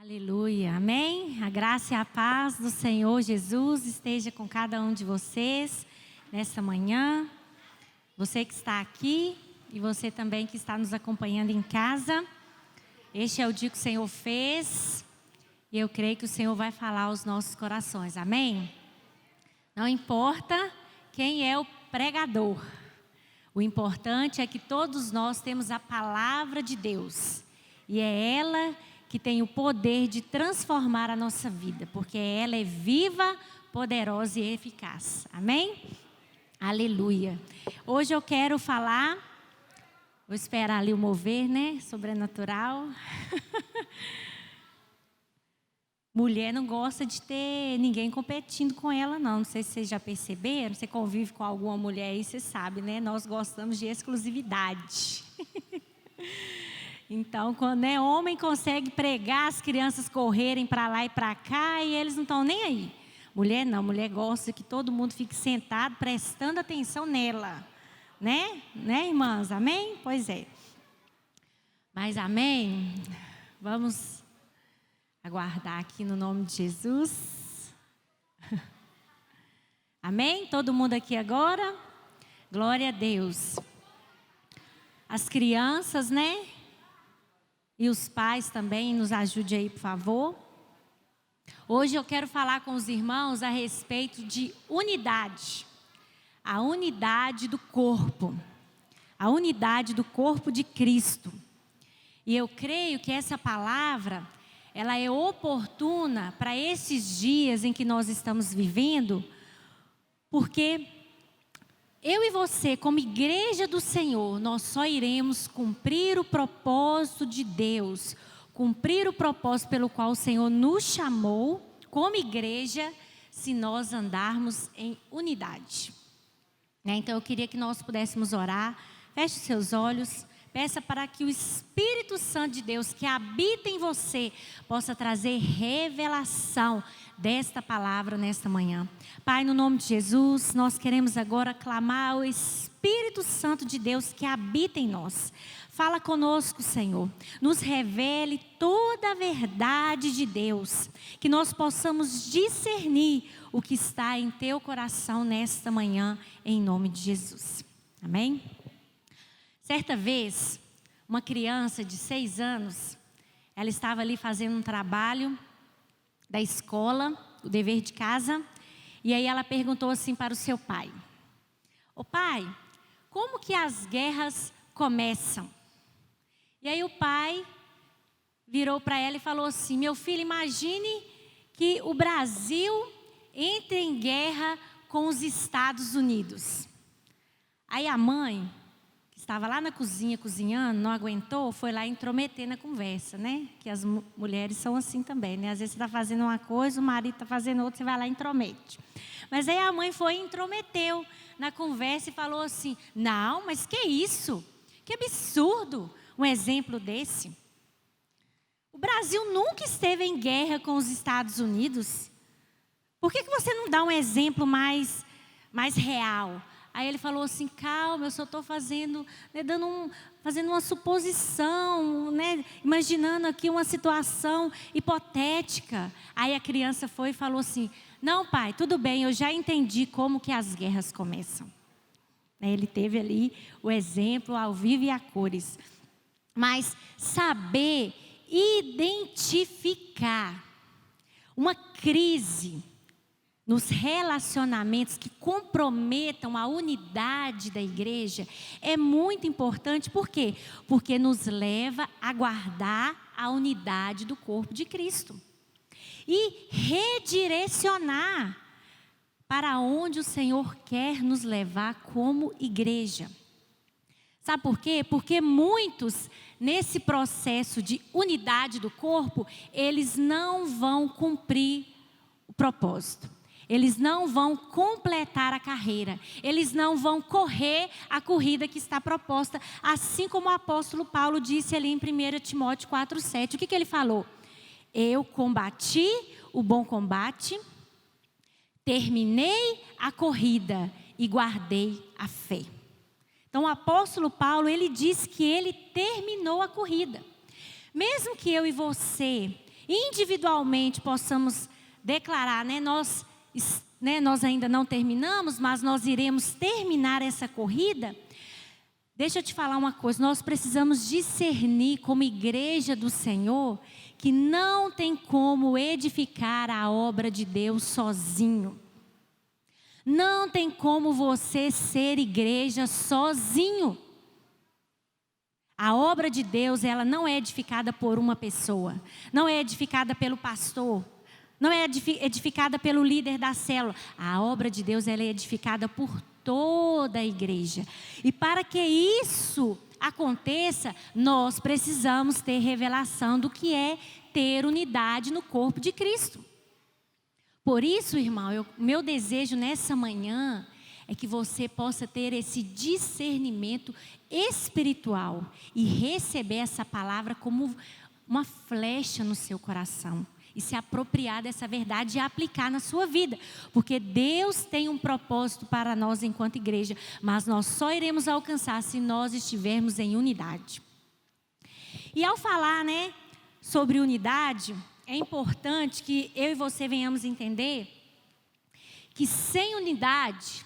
Aleluia, amém? A graça e a paz do Senhor Jesus esteja com cada um de vocês nessa manhã. Você que está aqui e você também que está nos acompanhando em casa. Este é o dia que o Senhor fez e eu creio que o Senhor vai falar aos nossos corações, amém? Não importa quem é o pregador, o importante é que todos nós temos a palavra de Deus e é ela que tem o poder de transformar a nossa vida, porque ela é viva, poderosa e eficaz. Amém? Aleluia. Hoje eu quero falar, vou esperar ali o mover, né? Sobrenatural. Mulher não gosta de ter ninguém competindo com ela, não. Não sei se vocês já perceberam, você convive com alguma mulher aí, você sabe, né? Nós gostamos de exclusividade. Então, quando homem consegue pregar, as crianças correrem para lá e para cá e eles não estão nem aí. Mulher não, mulher gosta que todo mundo fique sentado prestando atenção nela. Né? Né, irmãs? Amém? Pois é. Mas amém? Vamos aguardar aqui no nome de Jesus. Amém? Todo mundo aqui agora? Glória a Deus. As crianças, né? E os pais também, nos ajude aí, por favor. Hoje eu quero falar com os irmãos a respeito de unidade. A unidade do corpo. A unidade do corpo de Cristo. E eu creio que essa palavra, ela é oportuna para esses dias em que nós estamos vivendo, porque eu e você, como igreja do Senhor, nós só iremos cumprir o propósito de Deus, cumprir o propósito pelo qual o Senhor nos chamou, como igreja, se nós andarmos em unidade. Então eu queria que nós pudéssemos orar, feche os seus olhos, peça para que o Espírito Santo de Deus que habita em você possa trazer revelação desta palavra nesta manhã. Pai, no nome de Jesus, nós queremos agora clamar ao Espírito Santo de Deus que habita em nós. Fala conosco, Senhor. Nos revele toda a verdade de Deus. Que nós possamos discernir o que está em teu coração nesta manhã, em nome de Jesus. Amém? Certa vez, uma criança de 6 anos, ela estava ali fazendo um trabalho da escola, o dever de casa, e aí ela perguntou assim para o seu pai: ô pai, como que as guerras começam? E aí o pai virou para ela e falou assim: meu filho, imagine que o Brasil entre em guerra com os Estados Unidos. Aí a mãe, estava lá na cozinha cozinhando, não aguentou, foi lá intrometer na conversa, né? Que as mulheres são assim também, né? Às vezes você está fazendo uma coisa, o marido está fazendo outra, você vai lá e intromete. Mas aí a mãe foi e intrometeu na conversa e falou assim: não, mas que isso? Que absurdo um exemplo desse. O Brasil nunca esteve em guerra com os Estados Unidos. Por que você não dá um exemplo mais real? Aí ele falou assim: calma, eu só estou fazendo, né, fazendo uma suposição, né, imaginando aqui uma situação hipotética. Aí a criança foi e falou assim: não, pai, tudo bem, eu já entendi como que as guerras começam. Ele teve ali o exemplo ao vivo e a cores. Mas saber identificar uma crise nos relacionamentos que comprometam a unidade da igreja é muito importante. Por quê? Porque nos leva a guardar a unidade do corpo de Cristo e redirecionar para onde o Senhor quer nos levar como igreja. Sabe por quê? Porque muitos, nesse processo de unidade do corpo, eles não vão cumprir o propósito. Eles não vão completar a carreira. Eles não vão correr a corrida que está proposta. Assim como o apóstolo Paulo disse ali em 1 Timóteo 4,7. O que ele falou? Eu combati o bom combate, terminei a corrida e guardei a fé. Então o apóstolo Paulo, ele diz que ele terminou a corrida. Mesmo que eu e você individualmente possamos declarar, nós ainda não terminamos, mas nós iremos terminar essa corrida. Deixa eu te falar uma coisa, nós precisamos discernir como igreja do Senhor que não tem como edificar a obra de Deus sozinho. Não tem como você ser igreja sozinho. A obra de Deus, ela não é edificada por uma pessoa, não é edificada pelo pastor, não é edificada pelo líder da célula. A obra de Deus, ela é edificada por toda a igreja. E para que isso aconteça, nós precisamos ter revelação do que é ter unidade no corpo de Cristo. Por isso, irmão, meu desejo nessa manhã é que você possa ter esse discernimento espiritual e receber essa palavra como uma flecha no seu coração. E se apropriar dessa verdade e aplicar na sua vida. Porque Deus tem um propósito para nós enquanto igreja. Mas nós só iremos alcançar se nós estivermos em unidade. E ao falar, sobre unidade, é importante que eu e você venhamos entender que sem unidade,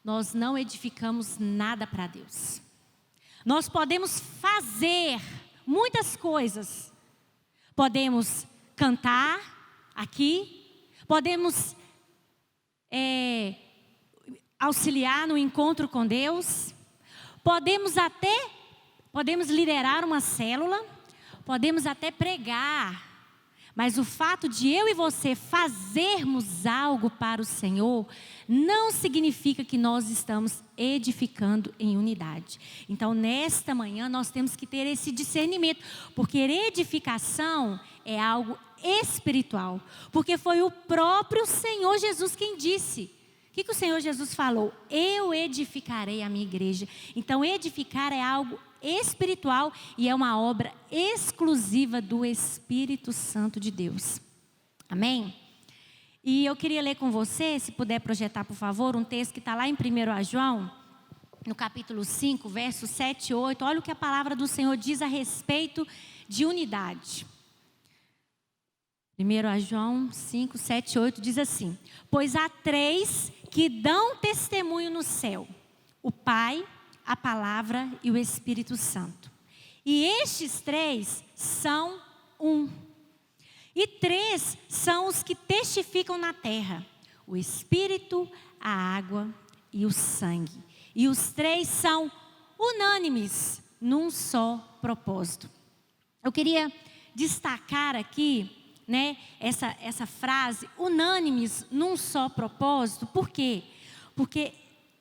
nós não edificamos nada para Deus. Nós podemos fazer muitas coisas. Podemos cantar aqui, podemos auxiliar no encontro com Deus, podemos liderar uma célula, podemos até pregar, mas o fato de eu e você fazermos algo para o Senhor não significa que nós estamos edificando em unidade. Então, nesta manhã, nós temos que ter esse discernimento, porque edificação é algo espiritual, porque foi o próprio Senhor Jesus quem disse. O que o Senhor Jesus falou? Eu edificarei a minha igreja. Então, edificar é algo espiritual e é uma obra exclusiva do Espírito Santo de Deus. Amém? E eu queria ler com você, se puder projetar, por favor, um texto que está lá em 1 João, no capítulo 5, versos 7 e 8. Olha o que a palavra do Senhor diz a respeito de unidade. 1 João 5, 7 e 8 diz assim: pois há 3 que dão testemunho no céu: o Pai, a Palavra e o Espírito Santo. E estes 3 são um. E 3 são os que testificam na terra: o Espírito, a água e o sangue. E os 3 são unânimes num só propósito. Eu queria destacar aqui, essa frase, unânimes num só propósito. Por quê? Porque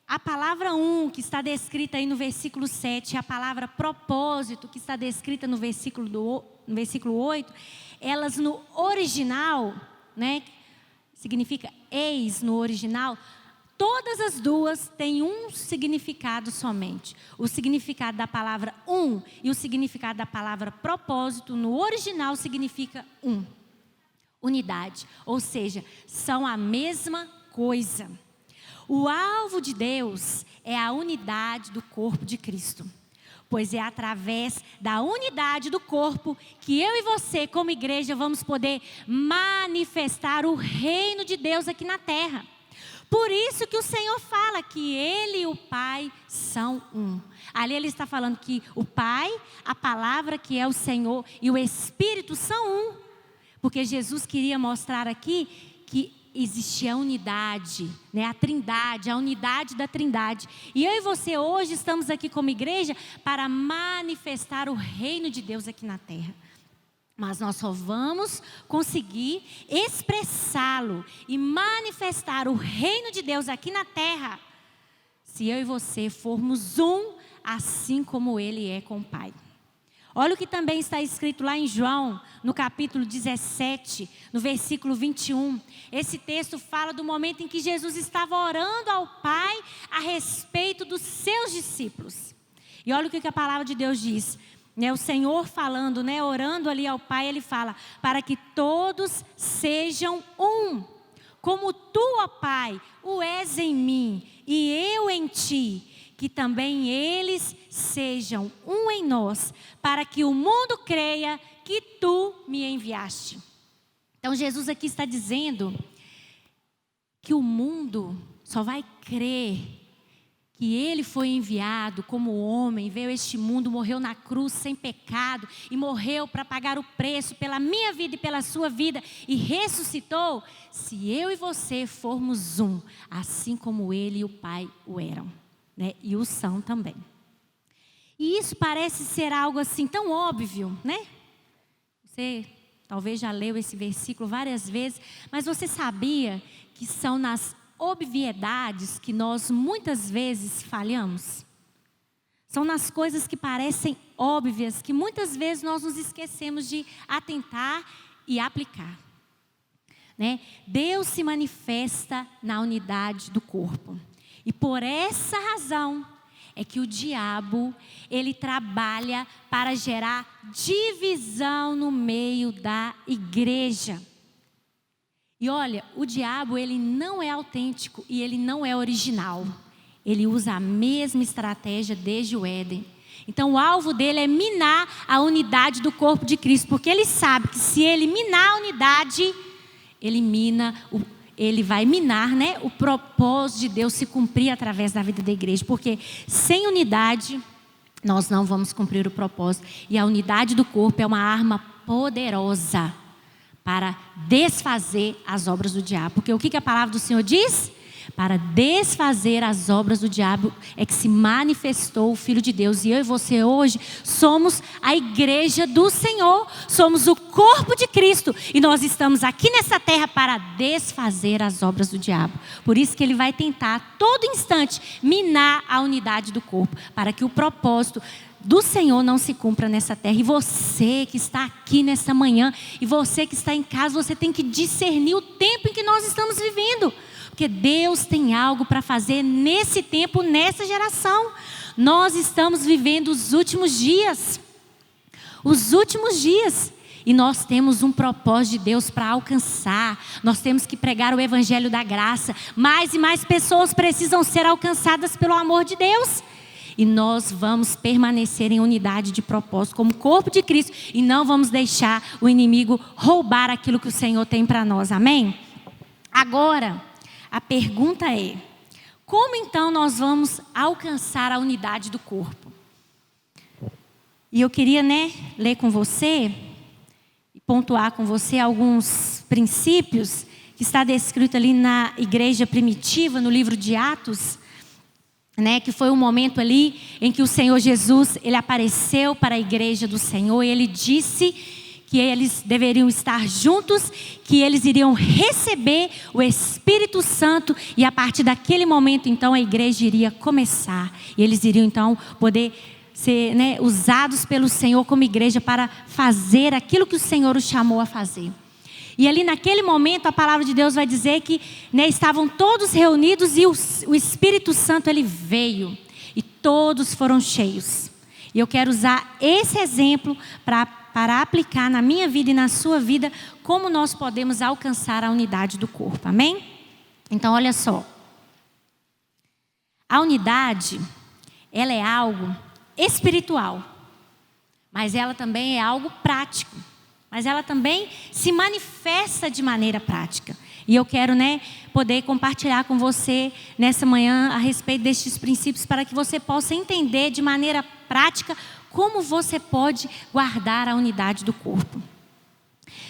a palavra que está descrita aí no versículo 7, e a palavra propósito, que está descrita no versículo 8, elas no original, significa eis no original, todas as duas têm um significado somente. O significado da palavra e o significado da palavra propósito no original significa unidade, ou seja, são a mesma coisa. O alvo de Deus é a unidade do corpo de Cristo, pois é através da unidade do corpo que eu e você, como igreja, vamos poder manifestar o reino de Deus aqui na terra. Por isso que o Senhor fala que Ele e o Pai são um. Ali Ele está falando que o Pai, a palavra que é o Senhor e o Espírito são um. Porque Jesus queria mostrar aqui que existia a unidade, a trindade, a unidade da trindade. E eu e você hoje estamos aqui como igreja para manifestar o reino de Deus aqui na terra. Mas nós só vamos conseguir expressá-lo e manifestar o reino de Deus aqui na terra se eu e você formos um, assim como Ele é com o Pai. Olha o que também está escrito lá em João, no capítulo 17, no versículo 21. Esse texto fala do momento em que Jesus estava orando ao Pai a respeito dos seus discípulos. E olha o que a palavra de Deus diz. O Senhor falando, orando ali ao Pai, Ele fala: para que todos sejam um, como tu, ó Pai, o és em mim e eu em ti, que também eles sejam um em nós, para que o mundo creia que tu me enviaste. Então Jesus aqui está dizendo que o mundo só vai crer que Ele foi enviado como homem, veio a este mundo, morreu na cruz sem pecado e morreu para pagar o preço pela minha vida e pela sua vida e ressuscitou, se eu e você formos um, assim como Ele e o Pai o eram, né? E o são também. E isso parece ser algo assim tão óbvio, né? Você talvez já leu esse versículo várias vezes, mas você sabia que são nas obviedades que nós muitas vezes falhamos? São nas coisas que parecem óbvias, que muitas vezes nós nos esquecemos de atentar e aplicar, né? Deus se manifesta na unidade do corpo. E por essa razão é que o diabo, ele trabalha para gerar divisão no meio da igreja. E olha, o diabo, ele não é autêntico e ele não é original. Ele usa a mesma estratégia desde o Éden. Então o alvo dele é minar a unidade do corpo de Cristo, porque ele sabe que se ele minar a unidade, ele vai minar, né, o propósito de Deus se cumprir através da vida da igreja. Porque sem unidade, nós não vamos cumprir o propósito. E a unidade do corpo é uma arma poderosa para desfazer as obras do diabo. Porque o que a palavra do Senhor diz? Para desfazer as obras do diabo é que se manifestou o Filho de Deus. E eu e você hoje somos a igreja do Senhor. Somos o corpo de Cristo. E nós estamos aqui nessa terra para desfazer as obras do diabo. Por isso que ele vai tentar a todo instante minar a unidade do corpo, para que o propósito do Senhor não se cumpra nessa terra. E você que está aqui nessa manhã, e você que está em casa, você tem que discernir o tempo em que nós estamos vivendo. Porque Deus tem algo para fazer nesse tempo, nessa geração. Nós estamos vivendo os últimos dias. Os últimos dias. E nós temos um propósito de Deus para alcançar. Nós temos que pregar o evangelho da graça. Mais e mais pessoas precisam ser alcançadas pelo amor de Deus. E nós vamos permanecer em unidade de propósito como corpo de Cristo. E não vamos deixar o inimigo roubar aquilo que o Senhor tem para nós. Amém? Agora, a pergunta é: como então nós vamos alcançar a unidade do corpo? E eu queria, ler com você e pontuar com você alguns princípios que está descrito ali na igreja primitiva, no livro de Atos, que foi um momento ali em que o Senhor Jesus, ele apareceu para a igreja do Senhor e ele disse que eles deveriam estar juntos, que eles iriam receber o Espírito Santo e a partir daquele momento então a igreja iria começar. E eles iriam então poder ser usados pelo Senhor como igreja para fazer aquilo que o Senhor os chamou a fazer. E ali naquele momento a palavra de Deus vai dizer que estavam todos reunidos e o Espírito Santo ele veio e todos foram cheios. E eu quero usar esse exemplo para aplicar na minha vida e na sua vida como nós podemos alcançar a unidade do corpo. Amém? Então olha só. A unidade, ela é algo espiritual, mas ela também é algo prático. Mas ela também se manifesta de maneira prática. E eu quero, poder compartilhar com você nessa manhã a respeito destes princípios para que você possa entender de maneira prática como você pode guardar a unidade do corpo.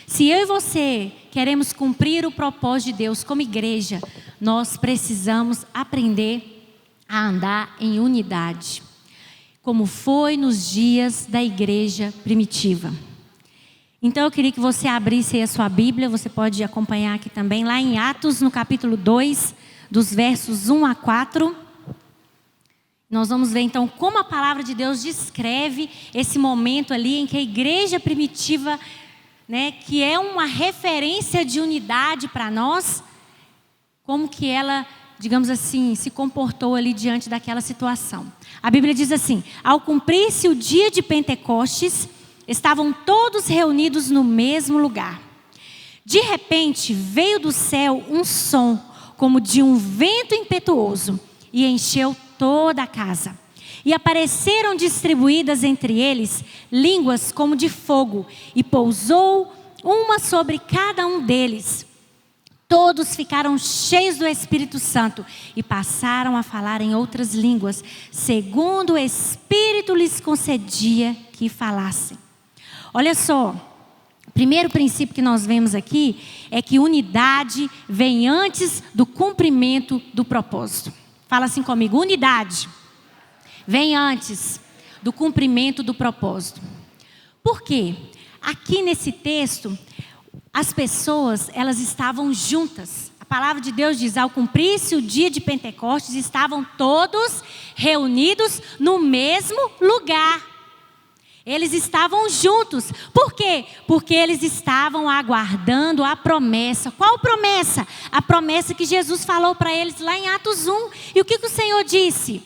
Se eu e você queremos cumprir o propósito de Deus como igreja, nós precisamos aprender a andar em unidade, como foi nos dias da igreja primitiva. Então eu queria que você abrisse aí a sua Bíblia, você pode acompanhar aqui também, lá em Atos, no capítulo 2, dos versos 1 a 4. Nós vamos ver então como a palavra de Deus descreve esse momento ali em que a igreja primitiva, que é uma referência de unidade para nós, como que ela, digamos assim, se comportou ali diante daquela situação. A Bíblia diz assim: ao cumprir-se o dia de Pentecostes, estavam todos reunidos no mesmo lugar. De repente, veio do céu um som, como de um vento impetuoso, e encheu toda a casa. E apareceram distribuídas entre eles línguas como de fogo, e pousou uma sobre cada um deles. Todos ficaram cheios do Espírito Santo e passaram a falar em outras línguas, segundo o Espírito lhes concedia que falassem. Olha só, o primeiro princípio que nós vemos aqui é que unidade vem antes do cumprimento do propósito. Fala assim comigo, unidade vem antes do cumprimento do propósito. Por quê? Aqui nesse texto, as pessoas, elas estavam juntas. A palavra de Deus diz, ao cumprir-se o dia de Pentecostes, estavam todos reunidos no mesmo lugar. Eles estavam juntos. Por quê? Porque eles estavam aguardando a promessa. Qual promessa? A promessa que Jesus falou para eles lá em Atos 1. E o que o Senhor disse?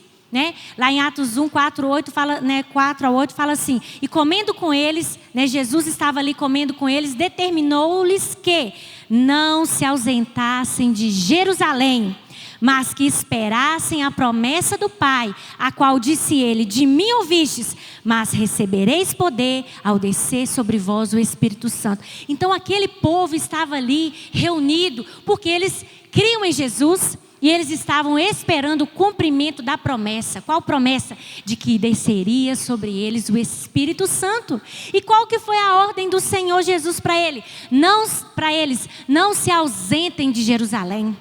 Lá em Atos 1, 4 a 8 fala assim, e comendo com eles, Jesus estava ali comendo com eles, determinou-lhes que não se ausentassem de Jerusalém, mas que esperassem a promessa do Pai, a qual disse ele, de mim ouvistes, mas recebereis poder ao descer sobre vós o Espírito Santo. Então aquele povo estava ali reunido, porque eles criam em Jesus. E eles estavam esperando o cumprimento da promessa. Qual promessa? De que desceria sobre eles o Espírito Santo. E qual que foi a ordem do Senhor Jesus para eles? Não se ausentem de Jerusalém.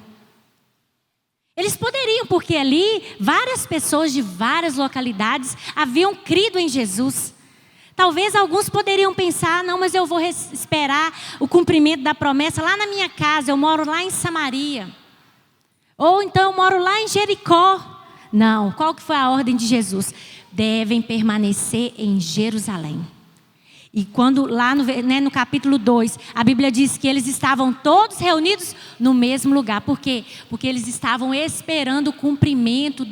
Eles poderiam, porque ali várias pessoas de várias localidades haviam crido em Jesus. Talvez alguns poderiam pensar, não, mas eu vou esperar o cumprimento da promessa lá na minha casa, eu moro lá em Samaria. Ou então eu moro lá em Jericó. Não, qual que foi a ordem de Jesus? Devem permanecer em Jerusalém. E quando lá no capítulo 2, a Bíblia diz que eles estavam todos reunidos no mesmo lugar. Por quê? Porque eles estavam esperando o cumprimento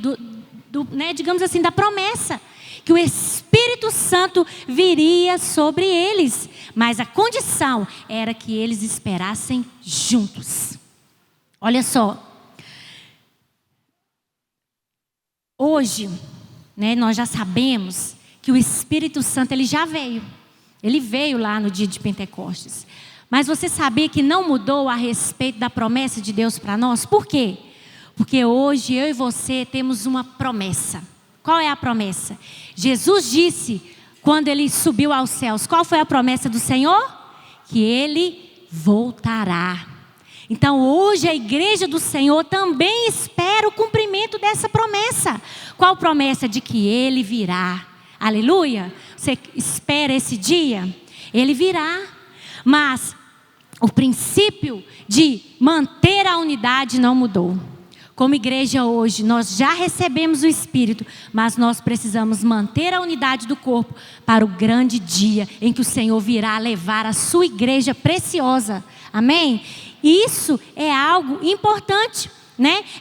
digamos assim, da promessa. Que o Espírito Santo viria sobre eles. Mas a condição era que eles esperassem juntos. Olha só. Hoje, nós já sabemos que o Espírito Santo ele já veio. Ele veio lá no dia de Pentecostes. Mas você sabia que não mudou a respeito da promessa de Deus para nós? Por quê? Porque hoje eu e você temos uma promessa. Qual é a promessa? Jesus disse quando ele subiu aos céus. Qual foi a promessa do Senhor? Que ele voltará. Então hoje a igreja do Senhor também espera o cumprimento dessa promessa. Qual promessa? De que ele virá. Aleluia. Você espera esse dia? Ele virá. Mas o princípio de manter a unidade não mudou. Como igreja hoje, nós já recebemos o Espírito, mas nós precisamos manter a unidade do corpo para o grande dia em que o Senhor virá levar a sua igreja preciosa. Amém? Isso é algo importante,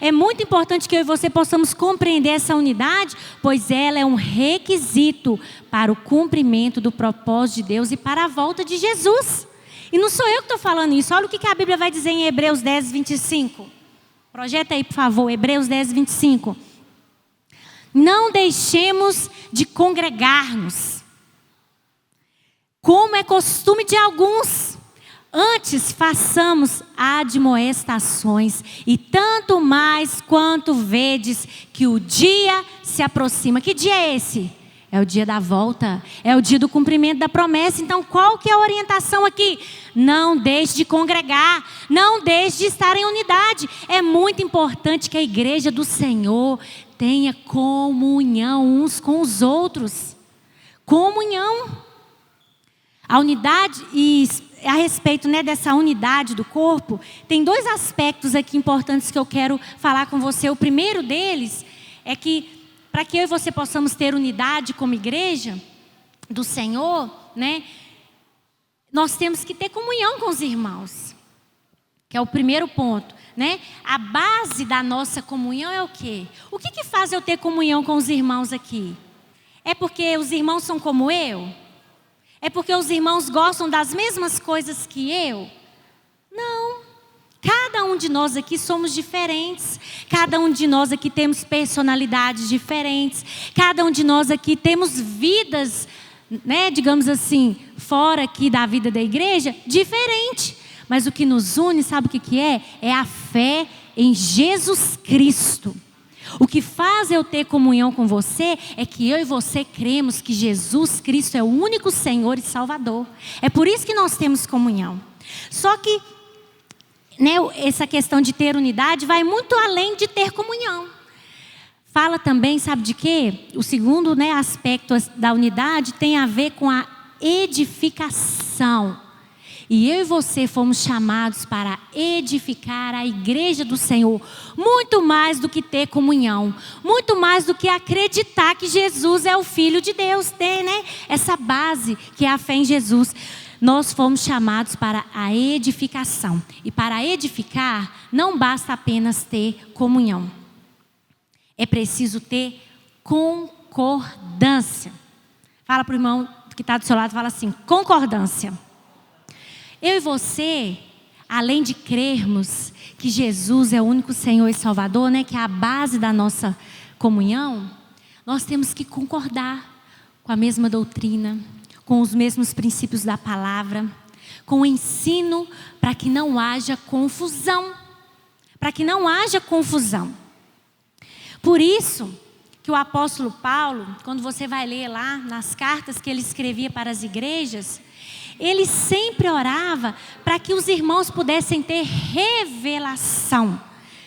É muito importante que eu e você possamos compreender essa unidade, pois ela é um requisito para o cumprimento do propósito de Deus e para a volta de Jesus. E não sou eu que estou falando isso. Olha o que a Bíblia vai dizer em Hebreus 10, 25. Projeta aí, por favor, Hebreus 10, 25. Não deixemos de congregar-nos, como é costume de alguns. Antes façamos admoestações, e tanto mais quanto vedes que o dia se aproxima. Que dia é esse? É o dia da volta, é o dia do cumprimento da promessa. Então qual que é a orientação aqui? Não deixe de congregar, não deixe de estar em unidade. É muito importante que a igreja do Senhor tenha comunhão uns com os outros. Comunhão. A unidade e a respeito dessa unidade do corpo, tem dois aspectos aqui importantes que eu quero falar com você. O primeiro deles é que, para que eu e você possamos ter unidade como igreja do Senhor, nós temos que ter comunhão com os irmãos, que é o primeiro ponto. A base da nossa comunhão é o quê? O que faz eu ter comunhão com os irmãos aqui? É porque os irmãos são como eu? É porque os irmãos gostam das mesmas coisas que eu? Não. Cada um de nós aqui somos diferentes. Cada um de nós aqui temos personalidades diferentes. Cada um de nós aqui temos vidas né, digamos assim, fora aqui da vida da igreja, diferente. Mas o que nos une, sabe o que é? É a fé em Jesus Cristo. O que faz eu ter comunhão com você é que eu e você cremos que Jesus Cristo é o único Senhor e Salvador. É por isso que nós temos comunhão. Só que, né, essa questão de ter unidade vai muito além de ter comunhão. Fala também, sabe de quê? O segundo, né, aspecto da unidade tem a ver com a edificação. E eu e você fomos chamados para edificar a igreja do Senhor. Muito mais do que ter comunhão. Muito mais do que acreditar que Jesus é o Filho de Deus. Ter, né, essa base que é a fé em Jesus. Nós fomos chamados para a edificação. E para edificar, não basta apenas ter comunhão. É preciso ter concordância. Fala para o irmão que está do seu lado, fala assim, concordância. Eu e você, além de crermos que Jesus é o único Senhor e Salvador, né, que é a base da nossa comunhão, nós temos que concordar com a mesma doutrina, com os mesmos princípios da palavra, com o ensino para que não haja confusão. Para que não haja confusão. Por isso que o apóstolo Paulo, quando você vai ler lá nas cartas que ele escrevia para as igrejas, ele sempre orava para que os irmãos pudessem ter revelação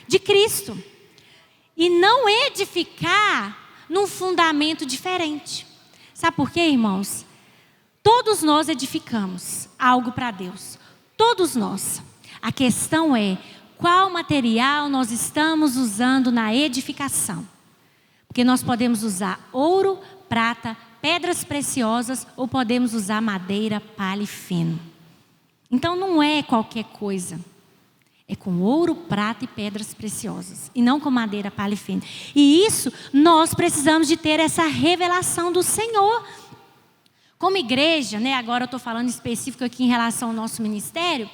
de Cristo. E não edificar num fundamento diferente. Sabe por quê, irmãos? Todos nós edificamos algo para Deus. Todos nós. A questão é, qual material nós estamos usando na edificação? Porque nós podemos usar ouro, prata, pedras preciosas ou podemos usar madeira, palha e feno. Então não é qualquer coisa. É com ouro, prata e pedras preciosas. E não com madeira, palha e feno. E isso nós precisamos de ter essa revelação do Senhor. Como igreja, né, agora eu estou falando específico aqui em relação ao nosso ministério,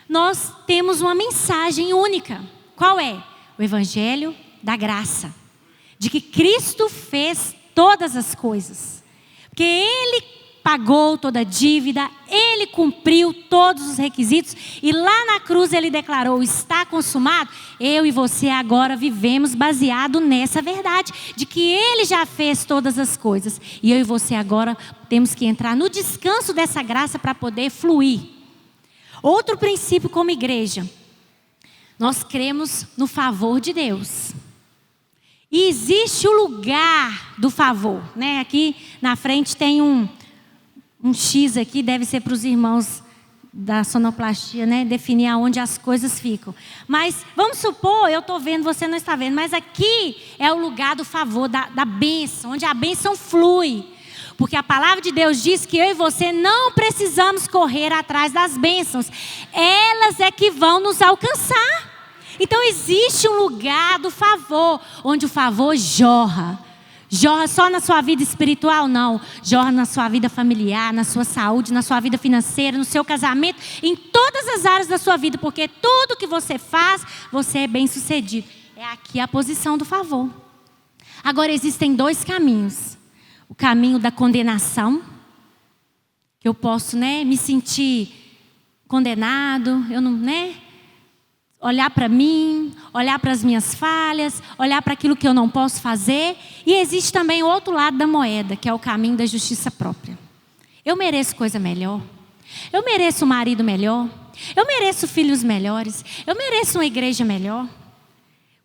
nós temos uma mensagem única. Qual é? O Evangelho da graça. De que Cristo fez todas as coisas. Porque Ele pagou toda a dívida, Ele cumpriu todos os requisitos. E lá na cruz Ele declarou, está consumado. Eu e você agora vivemos baseado nessa verdade. De que Ele já fez todas as coisas. E eu e você agora temos que entrar no descanso dessa graça para poder fluir. Outro princípio como igreja. Nós cremos no favor de Deus. E existe o lugar do favor, né? Aqui na frente tem um X aqui, deve ser para os irmãos da sonoplastia, né? Definir aonde as coisas ficam. Mas vamos supor, eu estou vendo, você não está vendo, mas aqui é o lugar do favor, da bênção, onde a bênção flui. Porque a palavra de Deus diz que eu e você não precisamos correr atrás das bênçãos. Elas é que vão nos alcançar. Então existe um lugar do favor, onde o favor jorra. Jorra só na sua vida espiritual? Não. Jorra na sua vida familiar, na sua saúde, na sua vida financeira, no seu casamento, em todas as áreas da sua vida. Porque tudo que você faz, você é bem sucedido. É aqui a posição do favor. Agora existem dois caminhos. O caminho da condenação, que eu posso, né, me sentir condenado, eu não, né? Olhar para mim, olhar para as minhas falhas, olhar para aquilo que eu não posso fazer. E existe também o outro lado da moeda, que é o caminho da justiça própria. Eu mereço coisa melhor. Eu mereço um marido melhor. Eu mereço filhos melhores. Eu mereço uma igreja melhor.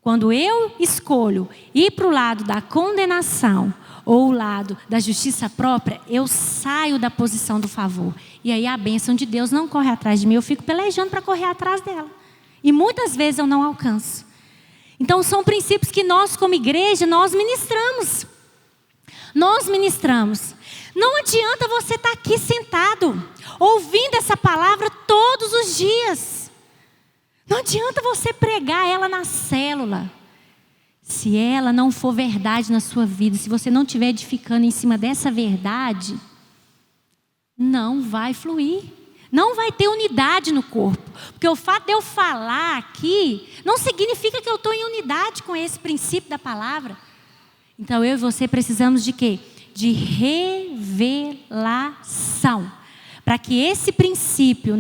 Quando eu escolho ir para o lado da condenação ou o lado da justiça própria, eu saio da posição do favor. E aí a bênção de Deus não corre atrás de mim. Eu fico pelejando para correr atrás dela. E muitas vezes eu não alcanço. Então são princípios que nós como igreja, nós ministramos. Nós ministramos. Não adianta você estar aqui sentado, ouvindo essa palavra todos os dias. Não adianta você pregar ela na célula. Se ela não for verdade na sua vida, se você não estiver edificando em cima dessa verdade, não vai fluir. Não vai ter unidade no corpo. Porque o fato de eu falar aqui não significa que eu estou em unidade com esse princípio da palavra. Então eu e você precisamos de quê? De revelação. revelação. Para que esse princípio,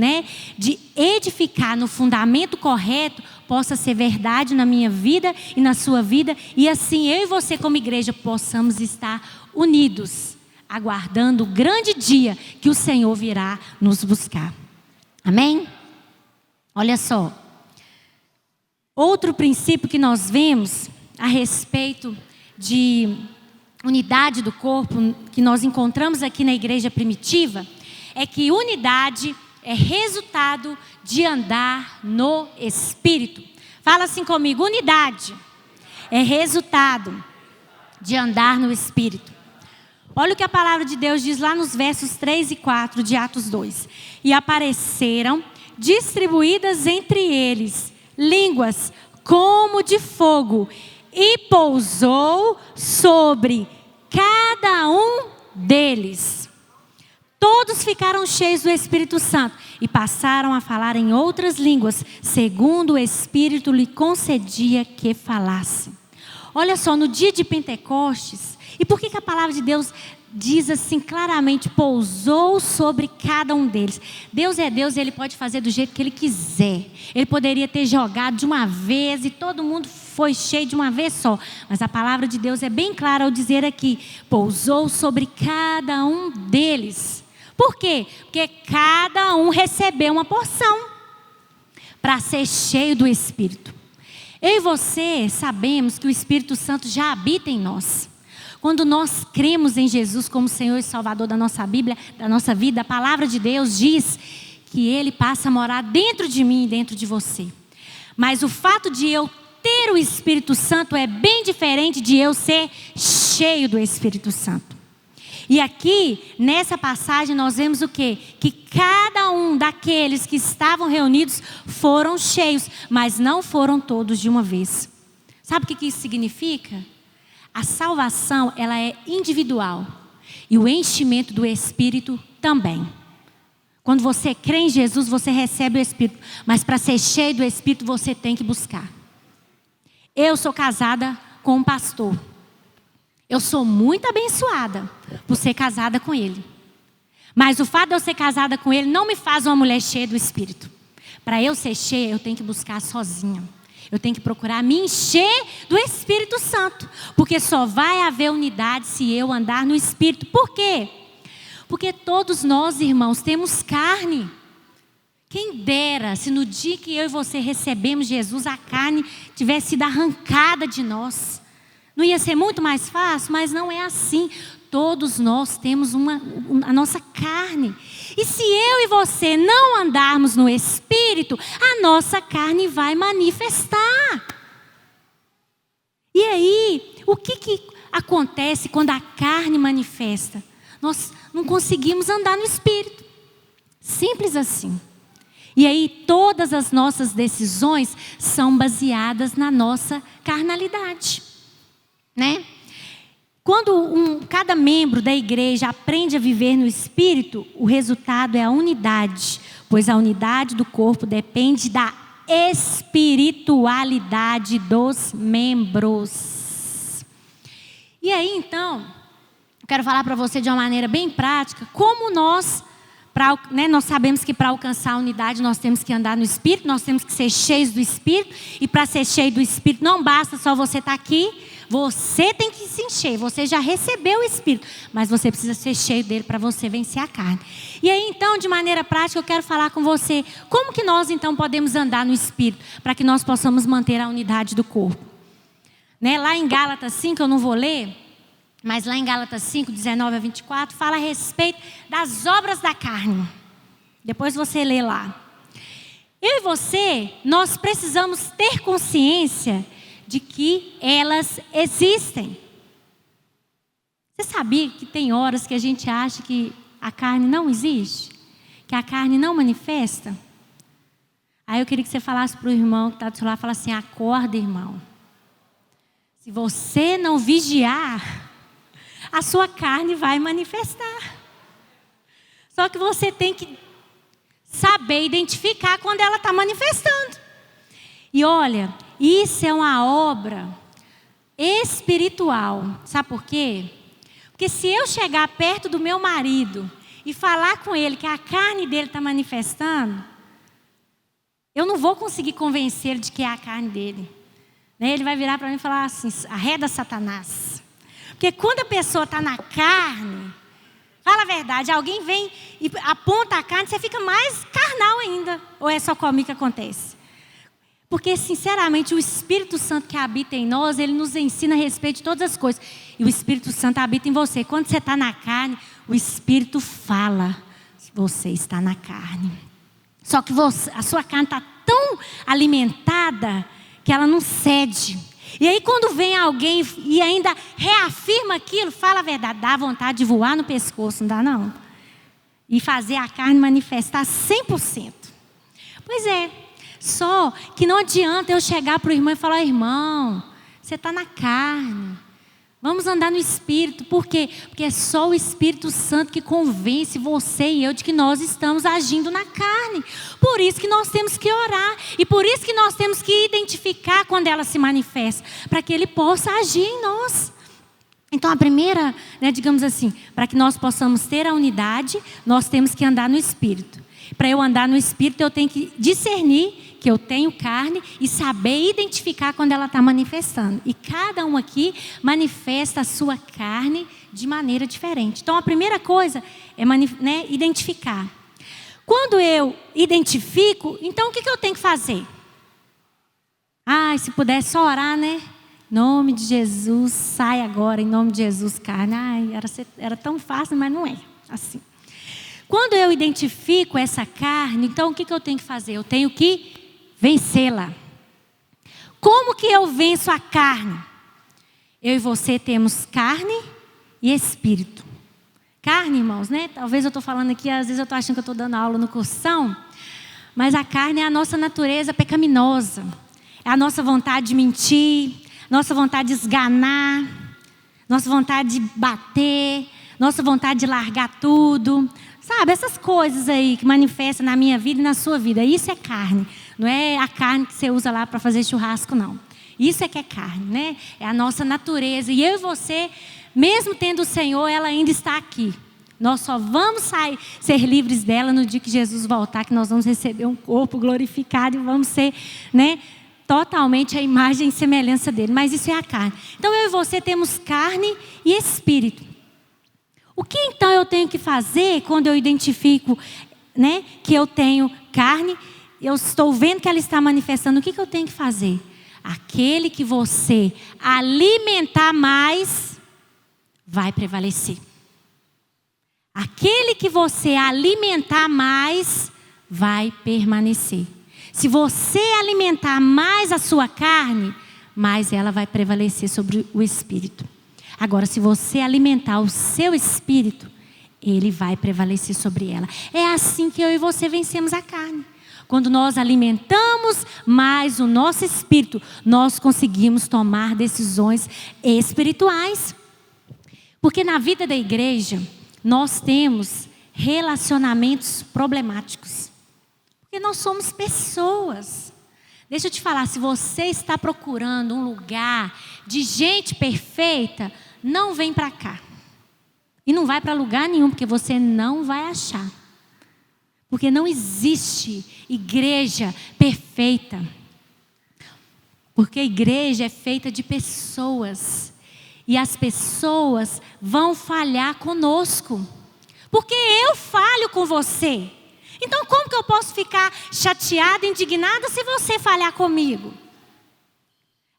de edificar no fundamento correto, possa ser verdade na minha vida e na sua vida. E assim eu e você como igreja possamos estar unidos, aguardando o grande dia que o Senhor virá nos buscar. Amém? Olha só. Outro princípio que nós vemos a respeito de unidade do corpo, que nós encontramos aqui na igreja primitiva, é que unidade é resultado de andar no Espírito. Fala assim comigo, unidade é resultado de andar no Espírito. Olha o que a palavra de Deus diz lá nos versos 3 e 4 de Atos 2. E apareceram distribuídas entre eles línguas como de fogo, e pousou sobre cada um deles. Todos ficaram cheios do Espírito Santo e passaram a falar em outras línguas, segundo o Espírito lhe concedia que falasse. Olha só, no dia de Pentecostes, e por que a palavra de Deus diz assim claramente, pousou sobre cada um deles? Deus é Deus e Ele pode fazer do jeito que Ele quiser. Ele poderia ter jogado de uma vez e todo mundo foi cheio de uma vez só. Mas a palavra de Deus é bem clara ao dizer aqui, pousou sobre cada um deles. Por quê? Porque cada um recebeu uma porção para ser cheio do Espírito. Eu e você sabemos que o Espírito Santo já habita em nós. Quando nós cremos em Jesus como Senhor e Salvador da nossa Bíblia, da nossa vida, a palavra de Deus diz que Ele passa a morar dentro de mim e dentro de você. Mas o fato de eu ter o Espírito Santo é bem diferente de eu ser cheio do Espírito Santo. E aqui, nessa passagem, nós vemos o quê? Que cada um daqueles que estavam reunidos foram cheios, mas não foram todos de uma vez. Sabe o que isso significa? A salvação, ela é individual. E o enchimento do Espírito também. Quando você crê em Jesus, você recebe o Espírito. Mas para ser cheio do Espírito, você tem que buscar. Eu sou casada com um pastor. Eu sou muito abençoada por ser casada com ele. Mas o fato de eu ser casada com ele não me faz uma mulher cheia do Espírito. Para eu ser cheia, eu tenho que buscar sozinha. Eu tenho que procurar me encher do Espírito Santo. Porque só vai haver unidade se eu andar no Espírito. Por quê? Porque todos nós, irmãos, temos carne. Quem dera se no dia que eu e você recebemos Jesus, a carne tivesse sido arrancada de nós. Não ia ser muito mais fácil? Mas não é assim. Todos nós temos a nossa carne. E se eu e você não andarmos no Espírito, a nossa carne vai manifestar. E aí, o que acontece quando a carne manifesta? Nós não conseguimos andar no Espírito. Simples assim. E aí, todas as nossas decisões são baseadas na nossa carnalidade. Quando cada membro da igreja aprende a viver no Espírito, o resultado é a unidade, pois a unidade do corpo depende da espiritualidade dos membros. E aí então, eu quero falar para você de uma maneira bem prática, como nós sabemos que para alcançar a unidade nós temos que andar no Espírito, nós temos que ser cheios do Espírito, e para ser cheio do Espírito não basta só você estar aqui, você tem que se encher, você já recebeu o Espírito, mas você precisa ser cheio dele para você vencer a carne. E aí então, de maneira prática, eu quero falar com você, como que nós então podemos andar no Espírito, para que nós possamos manter a unidade do corpo. Lá em Gálatas 5, eu não vou ler, mas lá em Gálatas 5, 19 a 24, fala a respeito das obras da carne. Depois você lê lá. Eu e você, nós precisamos ter consciência de que elas existem. Você sabia que tem horas que a gente acha que a carne não existe? Que a carne não manifesta? Aí eu queria que você falasse para o irmão que está do seu lado, fala assim, acorda, irmão. Se você não vigiar, a sua carne vai manifestar. Só que você tem que saber identificar quando ela está manifestando. E olha, isso é uma obra espiritual. Sabe por quê? Porque se eu chegar perto do meu marido e falar com ele que a carne dele está manifestando, eu não vou conseguir convencer ele de que é a carne dele. Ele vai virar para mim e falar assim: arreda Satanás. Porque quando a pessoa está na carne, fala a verdade, alguém vem e aponta a carne, você fica mais carnal ainda. Ou é só comigo que acontece? Porque, sinceramente, o Espírito Santo que habita em nós, ele nos ensina a respeito de todas as coisas. E o Espírito Santo habita em você. Quando você está na carne, o Espírito fala, você está na carne. Só que a sua carne está tão alimentada que ela não cede. E aí quando vem alguém e ainda reafirma aquilo, fala a verdade, dá vontade de voar no pescoço, não dá não? E fazer a carne manifestar 100%. Pois é. Só que não adianta eu chegar para o irmão e falar: irmão, você está na carne, vamos andar no Espírito. Por quê? Porque é só o Espírito Santo que convence você e eu de que nós estamos agindo na carne. Por isso que nós temos que orar, e por isso que nós temos que identificar quando ela se manifesta, para que Ele possa agir em nós. Então a primeira, digamos assim, para que nós possamos ter a unidade, nós temos que andar no Espírito. Para eu andar no Espírito, eu tenho que discernir que eu tenho carne e saber identificar quando ela está manifestando. E cada um aqui manifesta a sua carne de maneira diferente. Então, a primeira coisa é identificar. Quando eu identifico, então o que eu tenho que fazer? Se pudesse só orar, né? Em nome de Jesus, sai agora, em nome de Jesus, carne. Era tão fácil, mas não é assim. Quando eu identifico essa carne, então o que eu tenho que fazer? Eu tenho que vencê-la. Como que eu venço a carne? Eu e você temos carne e espírito. Carne, irmãos, Talvez eu estou falando aqui, às vezes eu estou achando que eu estou dando aula no cursão, mas a carne é a nossa natureza pecaminosa. É a nossa vontade de mentir, nossa vontade de esganar, nossa vontade de bater, nossa vontade de largar tudo. Sabe, essas coisas aí que manifestam na minha vida e na sua vida. Isso é carne. Não é a carne que você usa lá para fazer churrasco, não. Isso é que é carne, É a nossa natureza. E eu e você, mesmo tendo o Senhor, ela ainda está aqui. Nós só vamos ser livres dela no dia que Jesus voltar, que nós vamos receber um corpo glorificado e vamos ser, totalmente a imagem e semelhança dele. Mas isso é a carne. Então eu e você temos carne e espírito. O que então eu tenho que fazer quando eu identifico, que eu tenho carne, eu estou vendo que ela está manifestando? O que eu tenho que fazer? Aquele que você alimentar mais, vai prevalecer. Aquele que você alimentar mais, vai permanecer. Se você alimentar mais a sua carne, mais ela vai prevalecer sobre o espírito. Agora, se você alimentar o seu espírito, ele vai prevalecer sobre ela. É assim que eu e você vencemos a carne. Quando nós alimentamos mais o nosso espírito, nós conseguimos tomar decisões espirituais. Porque na vida da igreja, nós temos relacionamentos problemáticos. Porque nós somos pessoas. Deixa eu te falar, se você está procurando um lugar de gente perfeita, não vem para cá. E não vai para lugar nenhum, porque você não vai achar. Porque não existe igreja perfeita. Porque a igreja é feita de pessoas. E as pessoas vão falhar conosco. Porque eu falho com você. Então como que eu posso ficar chateada, indignada se você falhar comigo?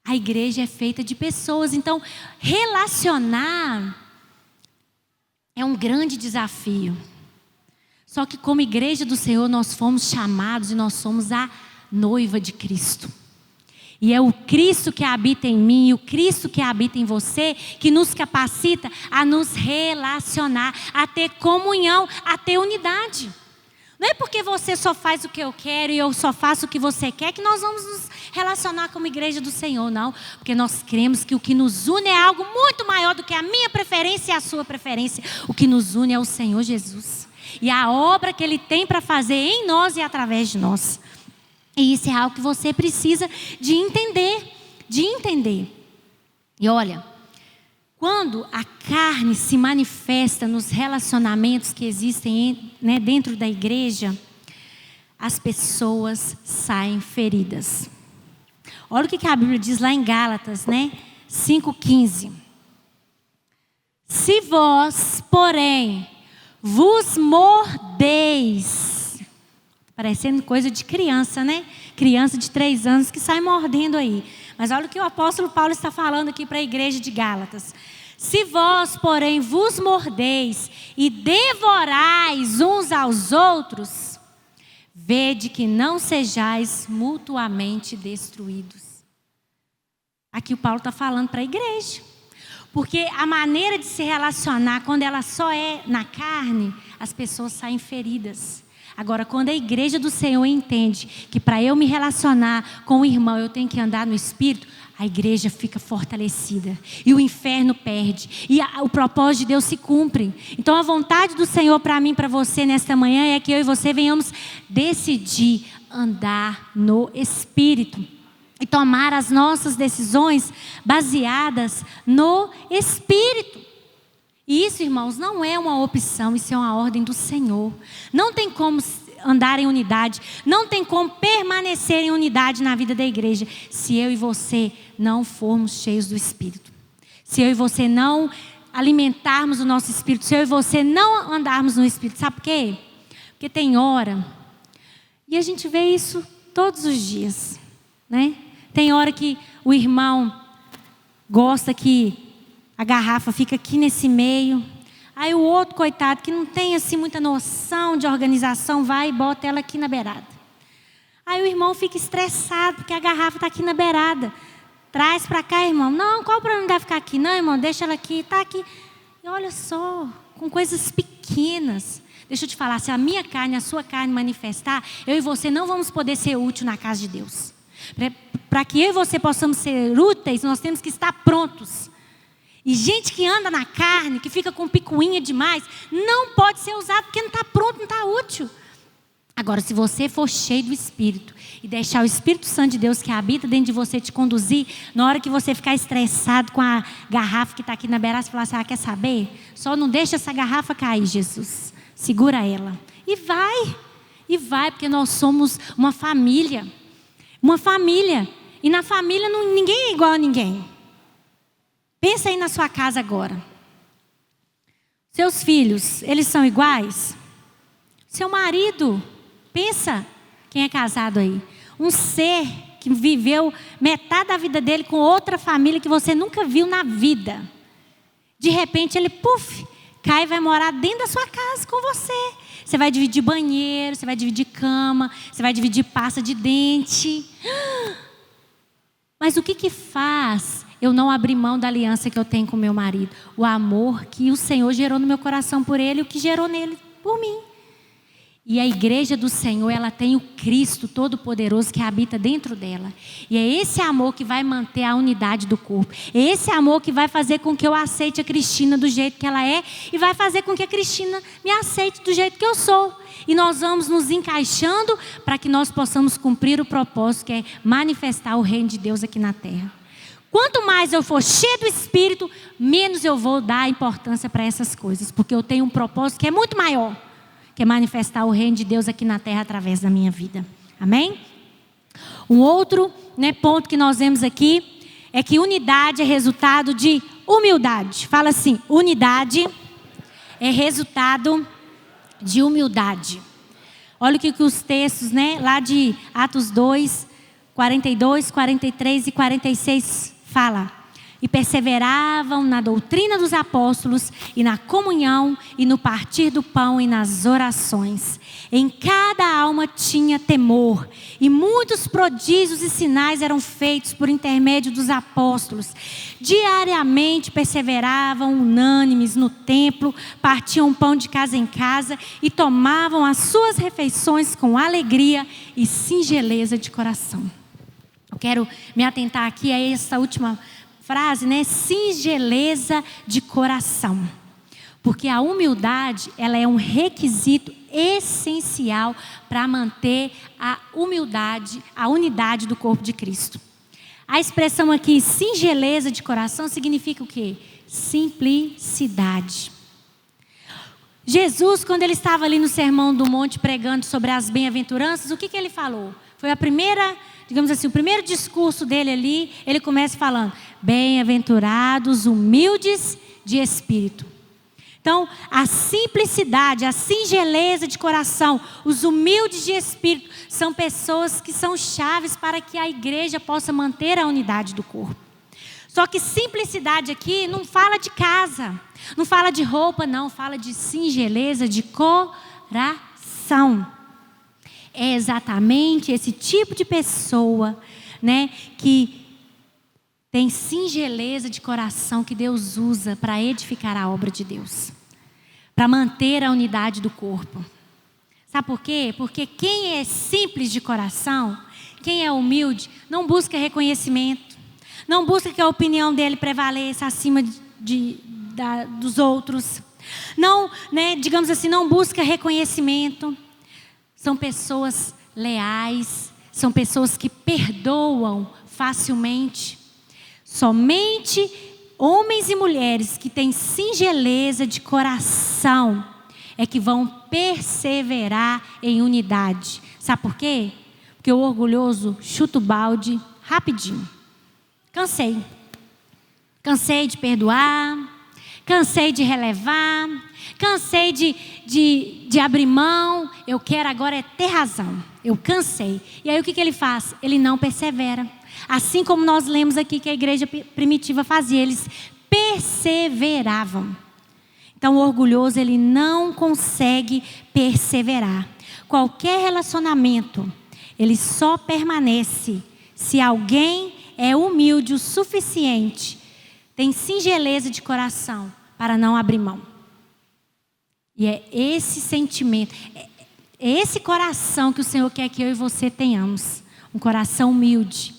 A igreja é feita de pessoas. Então relacionar é um grande desafio. Só que como igreja do Senhor nós fomos chamados e nós somos a noiva de Cristo. E é o Cristo que habita em mim e o Cristo que habita em você que nos capacita a nos relacionar, a ter comunhão, a ter unidade. Não é porque você só faz o que eu quero e eu só faço o que você quer que nós vamos nos relacionar como igreja do Senhor, não. Porque nós cremos que o que nos une é algo muito maior do que a minha preferência e a sua preferência. O que nos une é o Senhor Jesus. E a obra que Ele tem para fazer em nós e através de nós. E isso é algo que você precisa de entender. E olha, Quando a carne se manifesta nos relacionamentos que existem, né, dentro da igreja, as pessoas saem feridas. Olha o que a Bíblia diz lá em Gálatas, né? 5,15. Se vós, porém, vos mordeis, parecendo coisa de criança, né? Criança de 3 anos que sai mordendo aí. Mas olha o que o apóstolo Paulo está falando aqui para a igreja de Gálatas. Se vós, porém, vos mordeis e devorais uns aos outros, vede que não sejais mutuamente destruídos. Aqui o Paulo está falando para a igreja. Porque a maneira de se relacionar, quando ela só é na carne, as pessoas saem feridas. Agora, quando a igreja do Senhor entende que para eu me relacionar com o irmão, eu tenho que andar no Espírito, a igreja fica fortalecida. E o inferno perde. E o propósito de Deus se cumpre. Então, a vontade do Senhor para mim e para você nesta manhã é que eu e você venhamos decidir andar no Espírito. E tomar as nossas decisões baseadas no Espírito. E isso, irmãos, não é uma opção, isso é uma ordem do Senhor. Não tem como andar em unidade, não tem como permanecer em unidade na vida da igreja, se eu e você não formos cheios do Espírito. Se eu e você não alimentarmos o nosso Espírito, se eu e você não andarmos no Espírito. Sabe por quê? Porque tem hora, e a gente vê isso todos os dias, né? Tem hora que o irmão gosta que a garrafa fica aqui nesse meio. Aí o outro, coitado, que não tem assim muita noção de organização, vai e bota ela aqui na beirada. Aí o irmão fica estressado, porque a garrafa está aqui na beirada. Traz para cá, irmão. Não, qual o problema dela ficar aqui? Não, irmão, deixa ela aqui, está aqui. E olha só, com coisas pequenas. Deixa eu te falar, se a minha carne, a sua carne manifestar, eu e você não vamos poder ser úteis na casa de Deus. Para que eu e você possamos ser úteis, nós temos que estar prontos. E gente que anda na carne, que fica com picuinha demais, não pode ser usado porque não está pronto, não está útil. Agora, se você for cheio do Espírito e deixar o Espírito Santo de Deus que habita dentro de você te conduzir, na hora que você ficar estressado com a garrafa que está aqui na beirada, você falar assim, quer saber? Só não deixa essa garrafa cair, Jesus. Segura ela. E vai, porque nós somos uma família. Uma família. E na família ninguém é igual a ninguém. Pensa aí na sua casa agora. Seus filhos, eles são iguais? Seu marido, pensa, quem é casado aí. Um ser que viveu metade da vida dele com outra família que você nunca viu na vida. De repente ele, cai e vai morar dentro da sua casa com você. Você vai dividir banheiro, você vai dividir cama, você vai dividir pasta de dente. Mas o que faz eu não abrir mão da aliança que eu tenho com meu marido? O amor que o Senhor gerou no meu coração por ele e o que gerou nele por mim. E a igreja do Senhor, ela tem o Cristo Todo-Poderoso que habita dentro dela. E é esse amor que vai manter a unidade do corpo. É esse amor que vai fazer com que eu aceite a Cristina do jeito que ela é. E vai fazer com que a Cristina me aceite do jeito que eu sou. E nós vamos nos encaixando para que nós possamos cumprir o propósito que é manifestar o reino de Deus aqui na terra. Quanto mais eu for cheio do Espírito, menos eu vou dar importância para essas coisas. Porque eu tenho um propósito que é muito maior. Que é manifestar o reino de Deus aqui na terra através da minha vida. Amém? Um outro, ponto que nós vemos aqui é que unidade é resultado de humildade. Fala assim, unidade é resultado de humildade. Olha o que os textos, lá de Atos 2, 42, 43 e 46 fala. E perseveravam na doutrina dos apóstolos e na comunhão e no partir do pão e nas orações. Em cada alma tinha temor e muitos prodígios e sinais eram feitos por intermédio dos apóstolos. Diariamente perseveravam unânimes no templo, partiam pão de casa em casa e tomavam as suas refeições com alegria e singeleza de coração. Eu quero me atentar aqui a essa última frase, singeleza de coração. Porque a humildade, ela é um requisito essencial para manter a humildade, a unidade do corpo de Cristo. A expressão aqui, singeleza de coração, significa o quê? Simplicidade. Jesus, quando ele estava ali no Sermão do Monte pregando sobre as bem-aventuranças, o que ele falou? Foi a primeira, digamos assim, o primeiro discurso dele ali, ele começa falando: bem-aventurados, humildes de espírito. Então, a simplicidade, a singeleza de coração, os humildes de espírito, são pessoas que são chaves para que a igreja possa manter a unidade do corpo. Só que simplicidade aqui não fala de casa, não fala de roupa, não, fala de singeleza de coração. É exatamente esse tipo de pessoa, né, que tem singeleza de coração que Deus usa para edificar a obra de Deus, para manter a unidade do corpo. Sabe por quê? Porque quem é simples de coração, quem é humilde, não busca reconhecimento, não busca que a opinião dele prevaleça acima dos outros. Não, né, digamos assim, não busca reconhecimento. São pessoas leais, são pessoas que perdoam facilmente. Somente homens e mulheres que têm singeleza de coração é que vão perseverar em unidade. Sabe por quê? Porque o orgulhoso chuta o balde rapidinho. Cansei de perdoar, cansei de relevar, cansei de abrir mão. Eu quero agora é ter razão. Eu cansei. E aí o que ele faz? Ele não persevera. Assim como nós lemos aqui que a igreja primitiva fazia, eles perseveravam. Então o orgulhoso, ele não consegue perseverar. Qualquer relacionamento, ele só permanece se alguém é humilde o suficiente, tem singeleza de coração para não abrir mão. E é esse sentimento, é esse coração que o Senhor quer que eu e você tenhamos. Um coração humilde,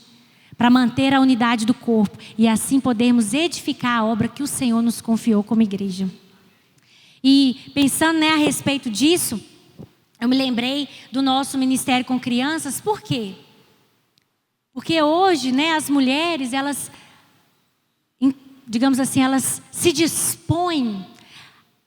para manter a unidade do corpo e assim podermos edificar a obra que o Senhor nos confiou como igreja. E pensando, né, a respeito disso, eu me lembrei do nosso ministério com crianças. Por quê? Porque hoje, né, as mulheres, elas, digamos assim, elas se dispõem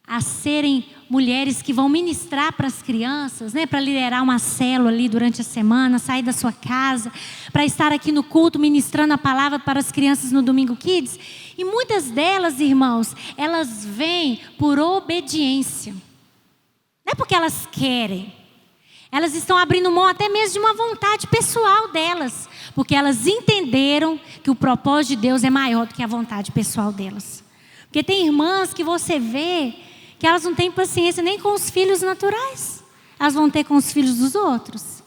a serem mulheres que vão ministrar para as crianças, né, para liderar uma célula ali durante a semana, sair da sua casa, para estar aqui no culto ministrando a palavra para as crianças no Domingo Kids. E muitas delas, irmãos, elas vêm por obediência. Não é porque elas querem. Elas estão abrindo mão até mesmo de uma vontade pessoal delas, porque elas entenderam que o propósito de Deus é maior do que a vontade pessoal delas. Porque tem irmãs que você vê que elas não têm paciência nem com os filhos naturais. Elas vão ter com os filhos dos outros.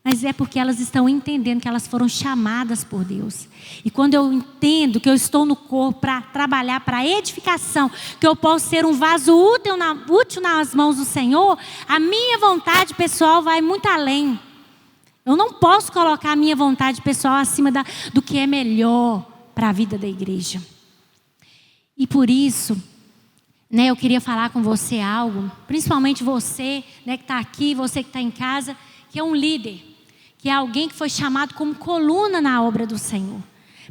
Mas é porque elas estão entendendo que elas foram chamadas por Deus. E quando eu entendo que eu estou no corpo para trabalhar para a edificação, que eu posso ser um vaso útil nas mãos do Senhor, a minha vontade pessoal vai muito além. Eu não posso colocar a minha vontade pessoal acima do que é melhor para a vida da igreja. E por isso, né, eu queria falar com você algo, principalmente você, né, que está aqui, você que está em casa, que é um líder, que é alguém que foi chamado como coluna na obra do Senhor.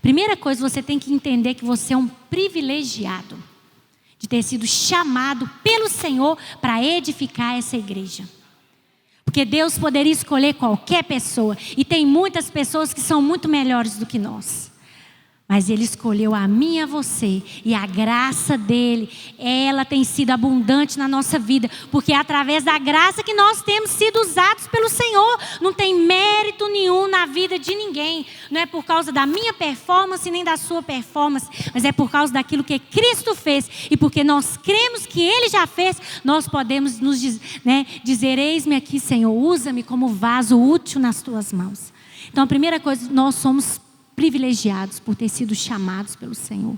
Primeira coisa, você tem que entender que você é um privilegiado de ter sido chamado pelo Senhor para edificar essa igreja. Porque Deus poderia escolher qualquer pessoa, e tem muitas pessoas que são muito melhores do que nós. Mas Ele escolheu a mim e a você. E a graça dEle, ela tem sido abundante na nossa vida. Porque é através da graça que nós temos sido usados pelo Senhor. Não tem mérito nenhum na vida de ninguém. Não é por causa da minha performance, nem da sua performance. Mas é por causa daquilo que Cristo fez. E porque nós cremos que Ele já fez, nós podemos nos dizer: eis-me aqui, Senhor, usa-me como vaso útil nas Tuas mãos. Então a primeira coisa, nós somos privilegiados por ter sido chamados pelo Senhor.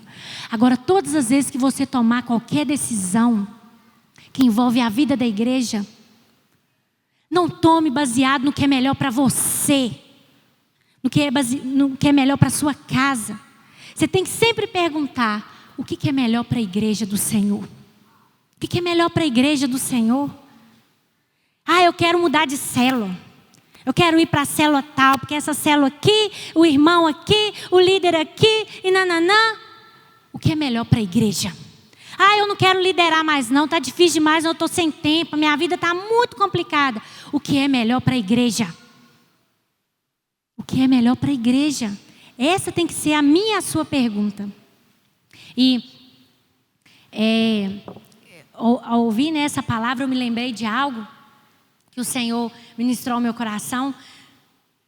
Agora, todas as vezes que você tomar qualquer decisão que envolve a vida da igreja, não tome baseado no que é melhor para você, no que é melhor para a sua casa. Você tem que sempre perguntar: o que é melhor para a igreja do Senhor? O que é melhor para a igreja do Senhor? Eu quero mudar de célula. Eu quero ir para a célula tal, porque essa célula aqui, o irmão aqui, o líder aqui, e nananã. O que é melhor para a igreja? Ah, eu não quero liderar mais não, está difícil demais, eu estou sem tempo, minha vida está muito complicada. O que é melhor para a igreja? O que é melhor para a igreja? Essa tem que ser a minha e a sua pergunta. E ao ouvir essa palavra, eu me lembrei de algo que o Senhor ministrou ao meu coração.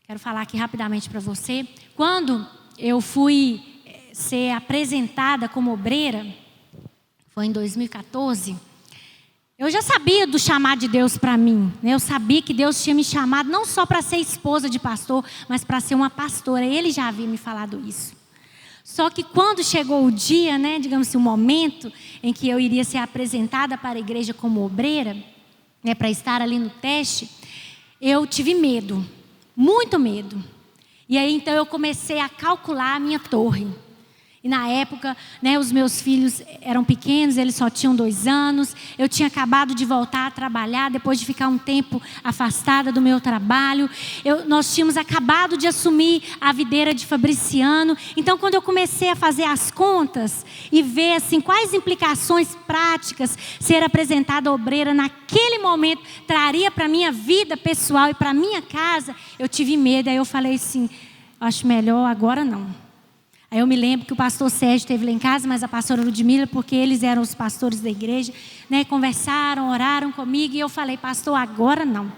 Quero falar aqui rapidamente para você. Quando eu fui ser apresentada como obreira, foi em 2014, eu já sabia do chamado de Deus para mim, né? Eu sabia que Deus tinha me chamado não só para ser esposa de pastor, mas para ser uma pastora. Ele já havia me falado isso. Só que quando chegou o dia, né, digamos assim, o momento em que eu iria ser apresentada para a igreja como obreira, né, para estar ali no teste, eu tive medo, muito medo. E aí então eu comecei a calcular a minha torre. E na época, né, os meus filhos eram pequenos, eles só tinham 2 anos. Eu tinha acabado de voltar a trabalhar, depois de ficar um tempo afastada do meu trabalho. Nós tínhamos acabado de assumir a videira de Fabriciano. Então, quando eu comecei a fazer as contas e ver assim, quais implicações práticas ser apresentada obreira naquele momento traria para a minha vida pessoal e para a minha casa, eu tive medo. Aí eu falei assim, acho melhor agora não. Aí eu me lembro que o pastor Sérgio esteve lá em casa, mas a pastora Ludmila, porque eles eram os pastores da igreja, né, conversaram, oraram comigo, e eu falei, pastor, agora não,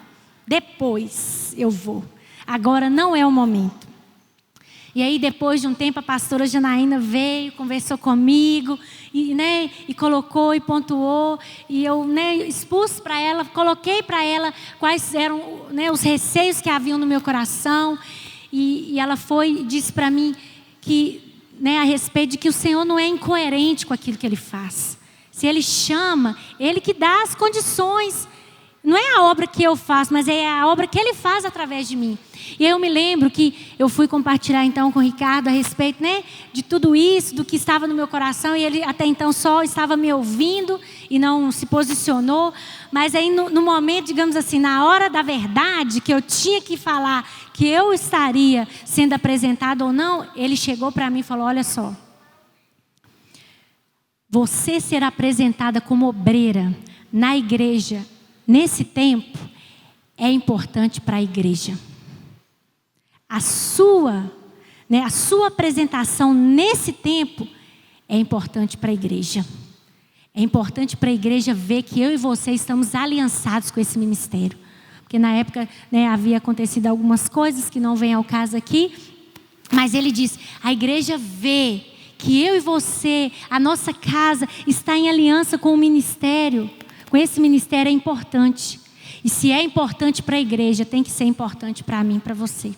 depois eu vou, agora não é o momento. E aí depois de um tempo a pastora Janaína veio, conversou comigo, e colocou e pontuou, e eu, expus para ela, coloquei para ela quais eram, os receios que haviam no meu coração, e ela foi e disse para mim, a respeito de que o Senhor não é incoerente com aquilo que Ele faz. Se Ele chama, Ele que dá as condições. Não é a obra que eu faço, mas é a obra que Ele faz através de mim. E aí eu me lembro que eu fui compartilhar então com o Ricardo a respeito, de tudo isso, do que estava no meu coração. E ele até então só estava me ouvindo e não se posicionou. Mas aí no momento, digamos assim, na hora da verdade, que eu tinha que falar que eu estaria sendo apresentado ou não, ele chegou para mim e falou, olha só. Você ser apresentada como obreira na igreja, nesse tempo, é importante para a igreja. A sua apresentação nesse tempo é importante para a igreja. É importante para a igreja ver que eu e você estamos aliançados com esse ministério. Porque na época, havia acontecido algumas coisas que não vêm ao caso aqui. Mas ele diz, a igreja vê que eu e você, a nossa casa, está em aliança com o ministério. Com esse ministério é importante. E se é importante para a igreja, tem que ser importante para mim e para você.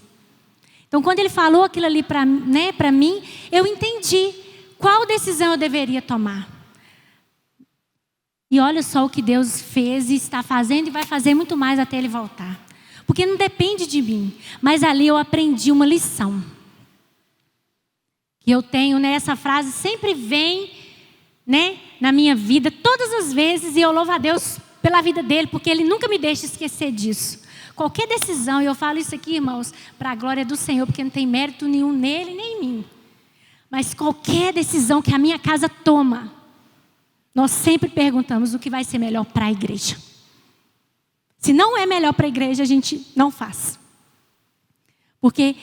Então, quando ele falou aquilo ali para mim, eu entendi qual decisão eu deveria tomar. E olha só o que Deus fez e está fazendo e vai fazer muito mais até Ele voltar. Porque não depende de mim. Mas ali eu aprendi uma lição. Que eu tenho, essa frase sempre vem, na minha vida, todas as vezes. E eu louvo a Deus pela vida dele, porque Ele nunca me deixa esquecer disso. Qualquer decisão, e eu falo isso aqui, irmãos, para a glória do Senhor, porque não tem mérito nenhum nele nem em mim. Mas qualquer decisão que a minha casa toma, nós sempre perguntamos o que vai ser melhor para a igreja. Se não é melhor para a igreja, a gente não faz. Porque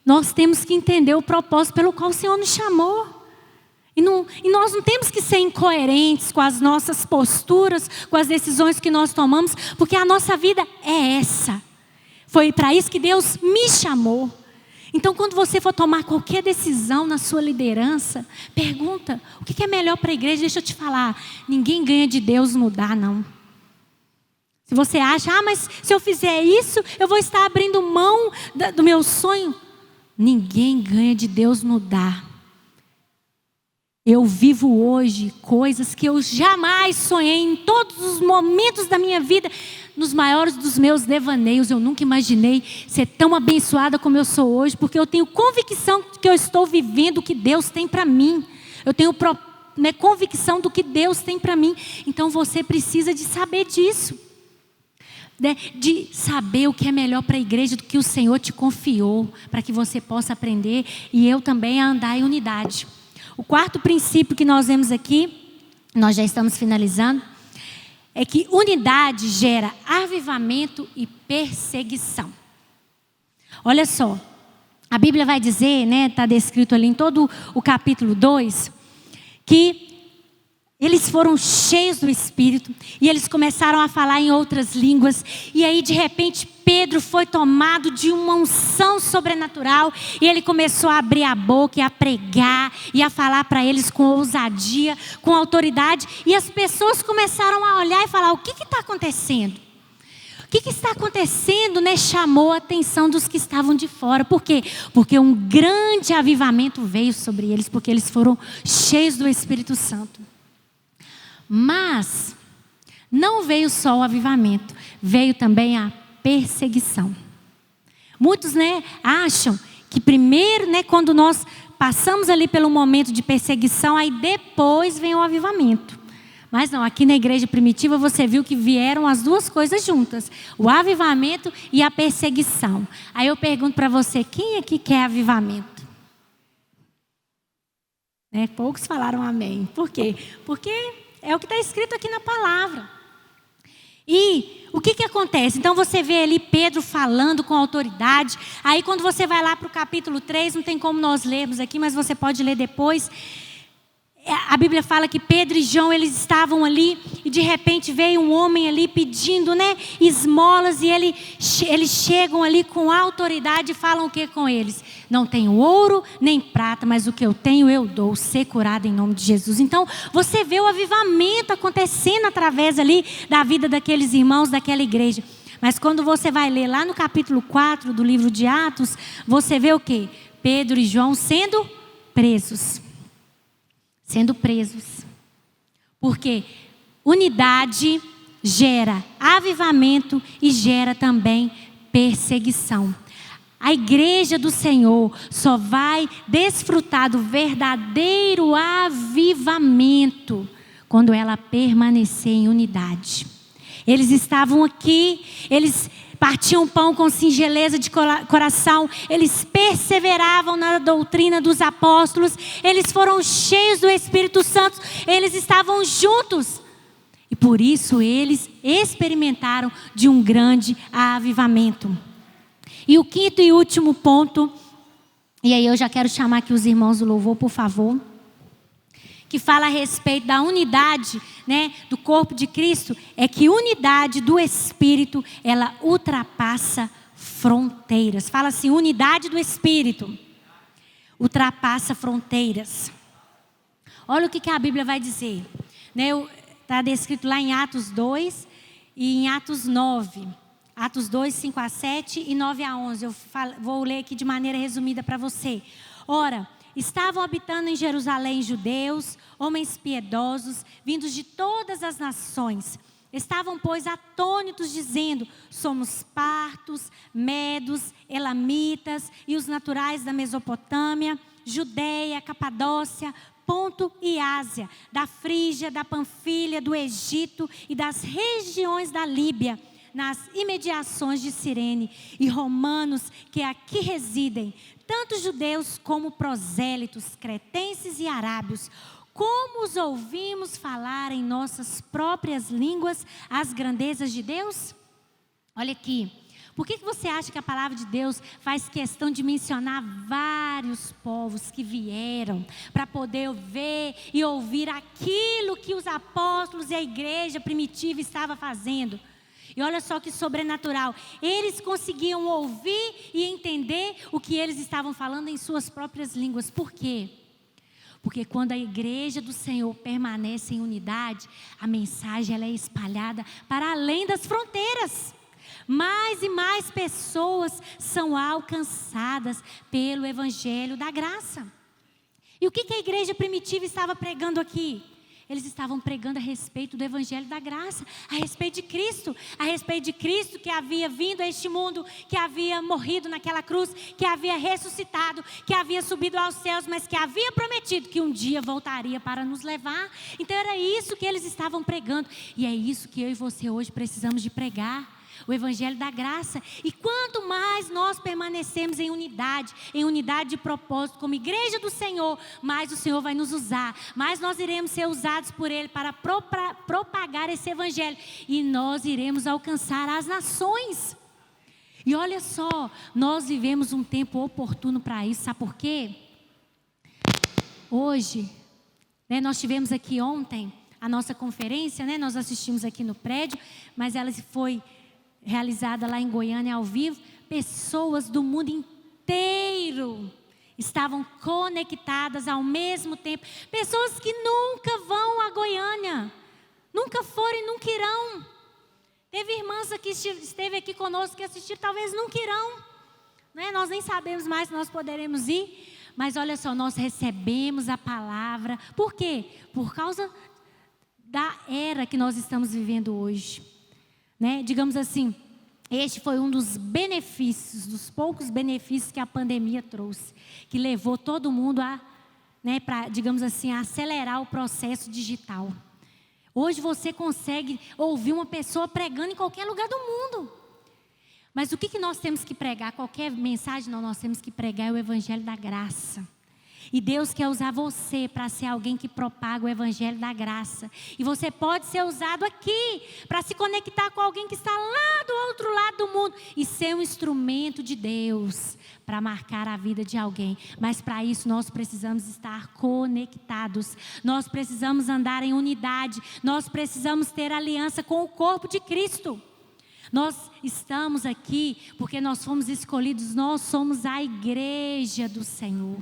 nós temos que entender o propósito pelo qual o Senhor nos chamou. E nós não temos que ser incoerentes com as nossas posturas, com as decisões que nós tomamos, porque a nossa vida é essa. Foi para isso que Deus me chamou. Então, quando você for tomar qualquer decisão na sua liderança, pergunta, o que é melhor para a igreja? Deixa eu te falar, ninguém ganha de Deus mudar, não. Se você acha, mas se eu fizer isso, eu vou estar abrindo mão do meu sonho. Ninguém ganha de Deus mudar. Eu vivo hoje coisas que eu jamais sonhei em todos os momentos da minha vida. Nos maiores dos meus devaneios, eu nunca imaginei ser tão abençoada como eu sou hoje, porque eu tenho convicção que eu estou vivendo o que Deus tem para mim. Eu tenho convicção do que Deus tem para mim. Então você precisa de saber disso. né, de saber o que é melhor para a igreja do que o Senhor te confiou, para que você possa aprender e eu também a andar em unidade. O quarto princípio que nós vemos aqui, nós já estamos finalizando, é que unidade gera avivamento e perseguição. Olha só, a Bíblia vai dizer, né, está descrito ali em todo o capítulo 2, que eles foram cheios do Espírito e eles começaram a falar em outras línguas. E aí, de repente, Pedro foi tomado de uma unção sobrenatural e ele começou a abrir a boca e a pregar e a falar para eles com ousadia, com autoridade. E as pessoas começaram a olhar e falar: o que está acontecendo? O que está acontecendo, né? Chamou a atenção dos que estavam de fora. Por quê? Porque um grande avivamento veio sobre eles, porque eles foram cheios do Espírito Santo. Mas não veio só o avivamento, veio também a perseguição. Muitos, né, acham que primeiro, né, quando nós passamos ali pelo momento de perseguição, aí depois vem o avivamento. Mas não, aqui na igreja primitiva você viu que vieram as duas coisas juntas, o avivamento e a perseguição. Aí eu pergunto para você, quem aqui quer avivamento? Né, poucos falaram amém. Por quê? Porque é o que está escrito aqui na palavra. E o que acontece? Então você vê ali Pedro falando com autoridade. Aí quando você vai lá para o capítulo 3, não tem como nós lermos aqui, mas você pode ler depois. A Bíblia fala que Pedro e João, eles estavam ali e de repente veio um homem ali pedindo, né, esmolas, e eles chegam ali com autoridade e falam o que com eles? Não tenho ouro nem prata, mas o que eu tenho eu dou, ser curado em nome de Jesus. Então você vê o avivamento acontecendo através ali da vida daqueles irmãos, daquela igreja. Mas quando você vai ler lá no capítulo 4 do livro de Atos, você vê o quê? Pedro e João sendo presos. Porque unidade gera avivamento e gera também perseguição. A igreja do Senhor só vai desfrutar do verdadeiro avivamento quando ela permanecer em unidade. Eles estavam aqui, eles partiam pão com singeleza de coração, eles perseveravam na doutrina dos apóstolos, eles foram cheios do Espírito Santo, eles estavam juntos. E por isso eles experimentaram de um grande avivamento. E o quinto e último ponto, e aí eu já quero chamar aqui os irmãos do louvor, por favor, que fala a respeito da unidade, né, do corpo de Cristo, é que unidade do Espírito, ela ultrapassa fronteiras. Fala assim, unidade do Espírito ultrapassa fronteiras. Olha o que a Bíblia vai dizer, né? Está descrito lá em Atos 2 e em Atos 9. Atos 2, 5 a 7 e 9 a 11. Vou ler aqui de maneira resumida para você. Ora, estavam habitando em Jerusalém judeus, homens piedosos, vindos de todas as nações. Estavam, pois, atônitos, dizendo: somos partos, medos, elamitas e os naturais da Mesopotâmia, Judeia, Capadócia, Ponto e Ásia, da Frígia, da Panfilha, do Egito e das regiões da Líbia, nas imediações de Cirene, e romanos que aqui residem, tanto judeus como prosélitos, cretenses e arábios. Como os ouvimos falar em nossas próprias línguas as grandezas de Deus? Olha aqui, por que você acha que a palavra de Deus faz questão de mencionar vários povos que vieram para poder ver e ouvir aquilo que os apóstolos e a igreja primitiva estava fazendo? E olha só que sobrenatural, eles conseguiam ouvir e entender o que eles estavam falando em suas próprias línguas. Por quê? Porque quando a igreja do Senhor permanece em unidade, a mensagem ela é espalhada para além das fronteiras. Mais e mais pessoas são alcançadas pelo evangelho da graça. E o que a igreja primitiva estava pregando aqui? Eles estavam pregando a respeito do evangelho da graça, a respeito de Cristo que havia vindo a este mundo, que havia morrido naquela cruz, que havia ressuscitado, que havia subido aos céus, mas que havia prometido que um dia voltaria para nos levar. Então era isso que eles estavam pregando, e é isso que eu e você hoje precisamos de pregar. o evangelho da graça. E quanto mais nós permanecemos em unidade de propósito, como igreja do Senhor, mais o Senhor vai nos usar, mais nós iremos ser usados por Ele para propagar esse evangelho, e nós iremos alcançar as nações. E olha só, nós vivemos um tempo oportuno para isso, sabe por quê? Hoje, nós tivemos aqui ontem a nossa conferência, nós assistimos aqui no prédio, mas ela foi realizada lá em Goiânia ao vivo. Pessoas do mundo inteiro estavam conectadas ao mesmo tempo. Pessoas que nunca vão a Goiânia, nunca foram e nunca irão. Teve irmãs que esteve aqui conosco que assistiram, talvez nunca irão. Nós nem sabemos mais se nós poderemos ir. Mas olha só, nós recebemos a palavra. Por quê? Por causa da era que nós estamos vivendo hoje. Digamos assim, este foi um dos benefícios, dos poucos benefícios que a pandemia trouxe, que levou todo mundo para, digamos assim, a acelerar o processo digital. Hoje você consegue ouvir uma pessoa pregando em qualquer lugar do mundo. Mas o que nós temos que pregar? Qualquer mensagem nós temos que pregar é o evangelho da graça. E Deus quer usar você para ser alguém que propaga o evangelho da graça. E você pode ser usado aqui para se conectar com alguém que está lá do outro lado do mundo e ser um instrumento de Deus para marcar a vida de alguém. Mas para isso nós precisamos estar conectados. Nós precisamos andar em unidade. Nós precisamos ter aliança com o corpo de Cristo. Nós estamos aqui porque nós fomos escolhidos. Nós somos a igreja do Senhor.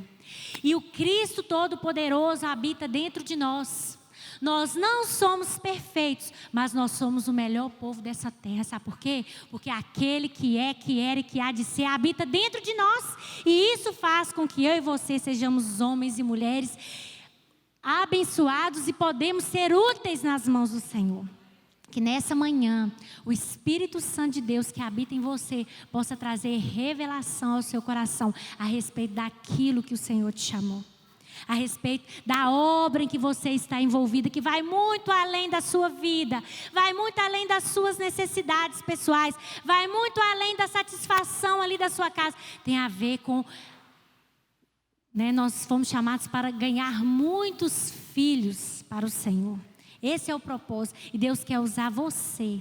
E o Cristo Todo-Poderoso habita dentro de nós. Nós não somos perfeitos, mas nós somos o melhor povo dessa terra. Sabe por quê? Porque aquele que é, que era e que há de ser habita dentro de nós. E isso faz com que eu e você sejamos homens e mulheres abençoados e podemos ser úteis nas mãos do Senhor. Que nessa manhã, o Espírito Santo de Deus que habita em você possa trazer revelação ao seu coração a respeito daquilo que o Senhor te chamou. A respeito da obra em que você está envolvida, que vai muito além da sua vida, vai muito além das suas necessidades pessoais, vai muito além da satisfação ali da sua casa. Tem a ver com, nós fomos chamados para ganhar muitos filhos para o Senhor. Esse é o propósito, e Deus quer usar você.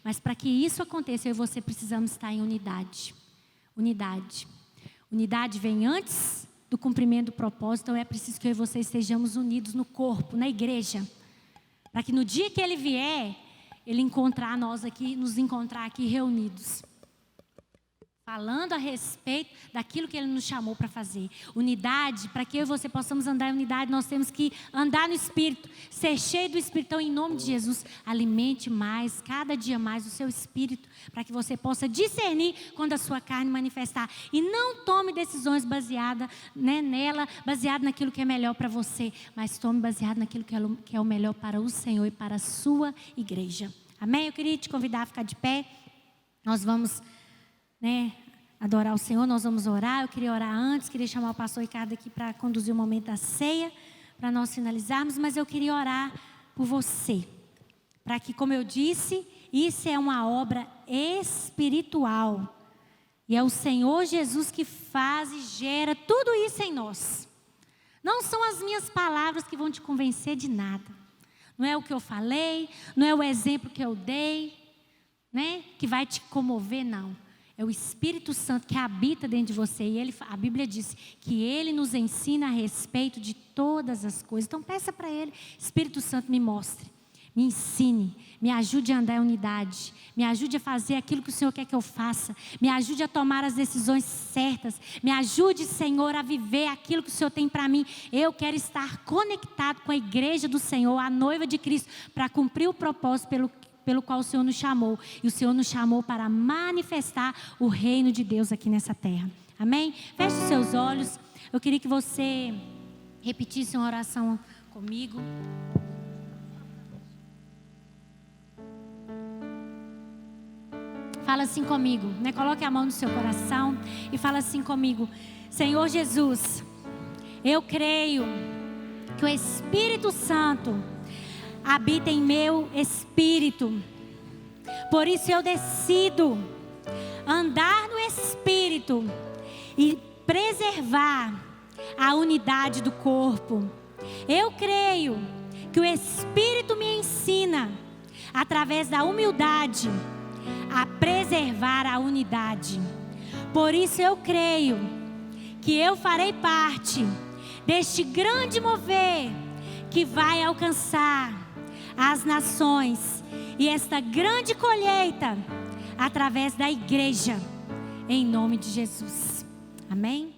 Mas para que isso aconteça, eu e você precisamos estar em unidade. Unidade vem antes do cumprimento do propósito, então é preciso que eu e você estejamos unidos no corpo, na igreja. Para que no dia que Ele vier, Ele nos encontrar aqui reunidos. Falando a respeito daquilo que Ele nos chamou para fazer. Unidade, para que eu e você possamos andar em unidade, nós temos que andar no Espírito, ser cheio do Espírito. Então, em nome de Jesus, alimente mais, cada dia mais o seu Espírito, para que você possa discernir quando a sua carne manifestar. E não tome decisões baseadas nela, baseado naquilo que é melhor para você, mas tome baseado naquilo que é o melhor para o Senhor e para a sua igreja. Amém? Eu queria te convidar a ficar de pé. Nós vamos adorar o Senhor, nós vamos orar. Eu queria orar antes, queria chamar o pastor Ricardo aqui para conduzir o momento da ceia, para nós finalizarmos, mas eu queria orar por você, para que, como eu disse, isso é uma obra espiritual, e é o Senhor Jesus que faz e gera tudo isso em nós. Não são as minhas palavras que vão te convencer de nada, não é o que eu falei, não é o exemplo que eu dei, que vai te comover, não. É o Espírito Santo que habita dentro de você. E a Bíblia diz que Ele nos ensina a respeito de todas as coisas. Então peça para Ele: Espírito Santo, me mostre, me ensine, me ajude a andar em unidade, me ajude a fazer aquilo que o Senhor quer que eu faça, me ajude a tomar as decisões certas, me ajude, Senhor, a viver aquilo que o Senhor tem para mim. Eu quero estar conectado com a igreja do Senhor, a noiva de Cristo, para cumprir o propósito pelo qual o Senhor nos chamou. E o Senhor nos chamou para manifestar o reino de Deus aqui nessa terra. Amém? Feche os seus olhos. Eu queria que você repetisse uma oração comigo. Fala assim comigo, Coloque a mão no seu coração e fala assim comigo: Senhor Jesus, eu creio que o Espírito Santo habita em meu espírito, Por isso eu decido andar no Espírito e preservar a unidade do corpo. Eu creio que o Espírito me ensina, através da humildade, a preservar a unidade. Por isso eu creio que eu farei parte deste grande mover que vai alcançar as nações e esta grande colheita através da igreja, em nome de Jesus. Amém?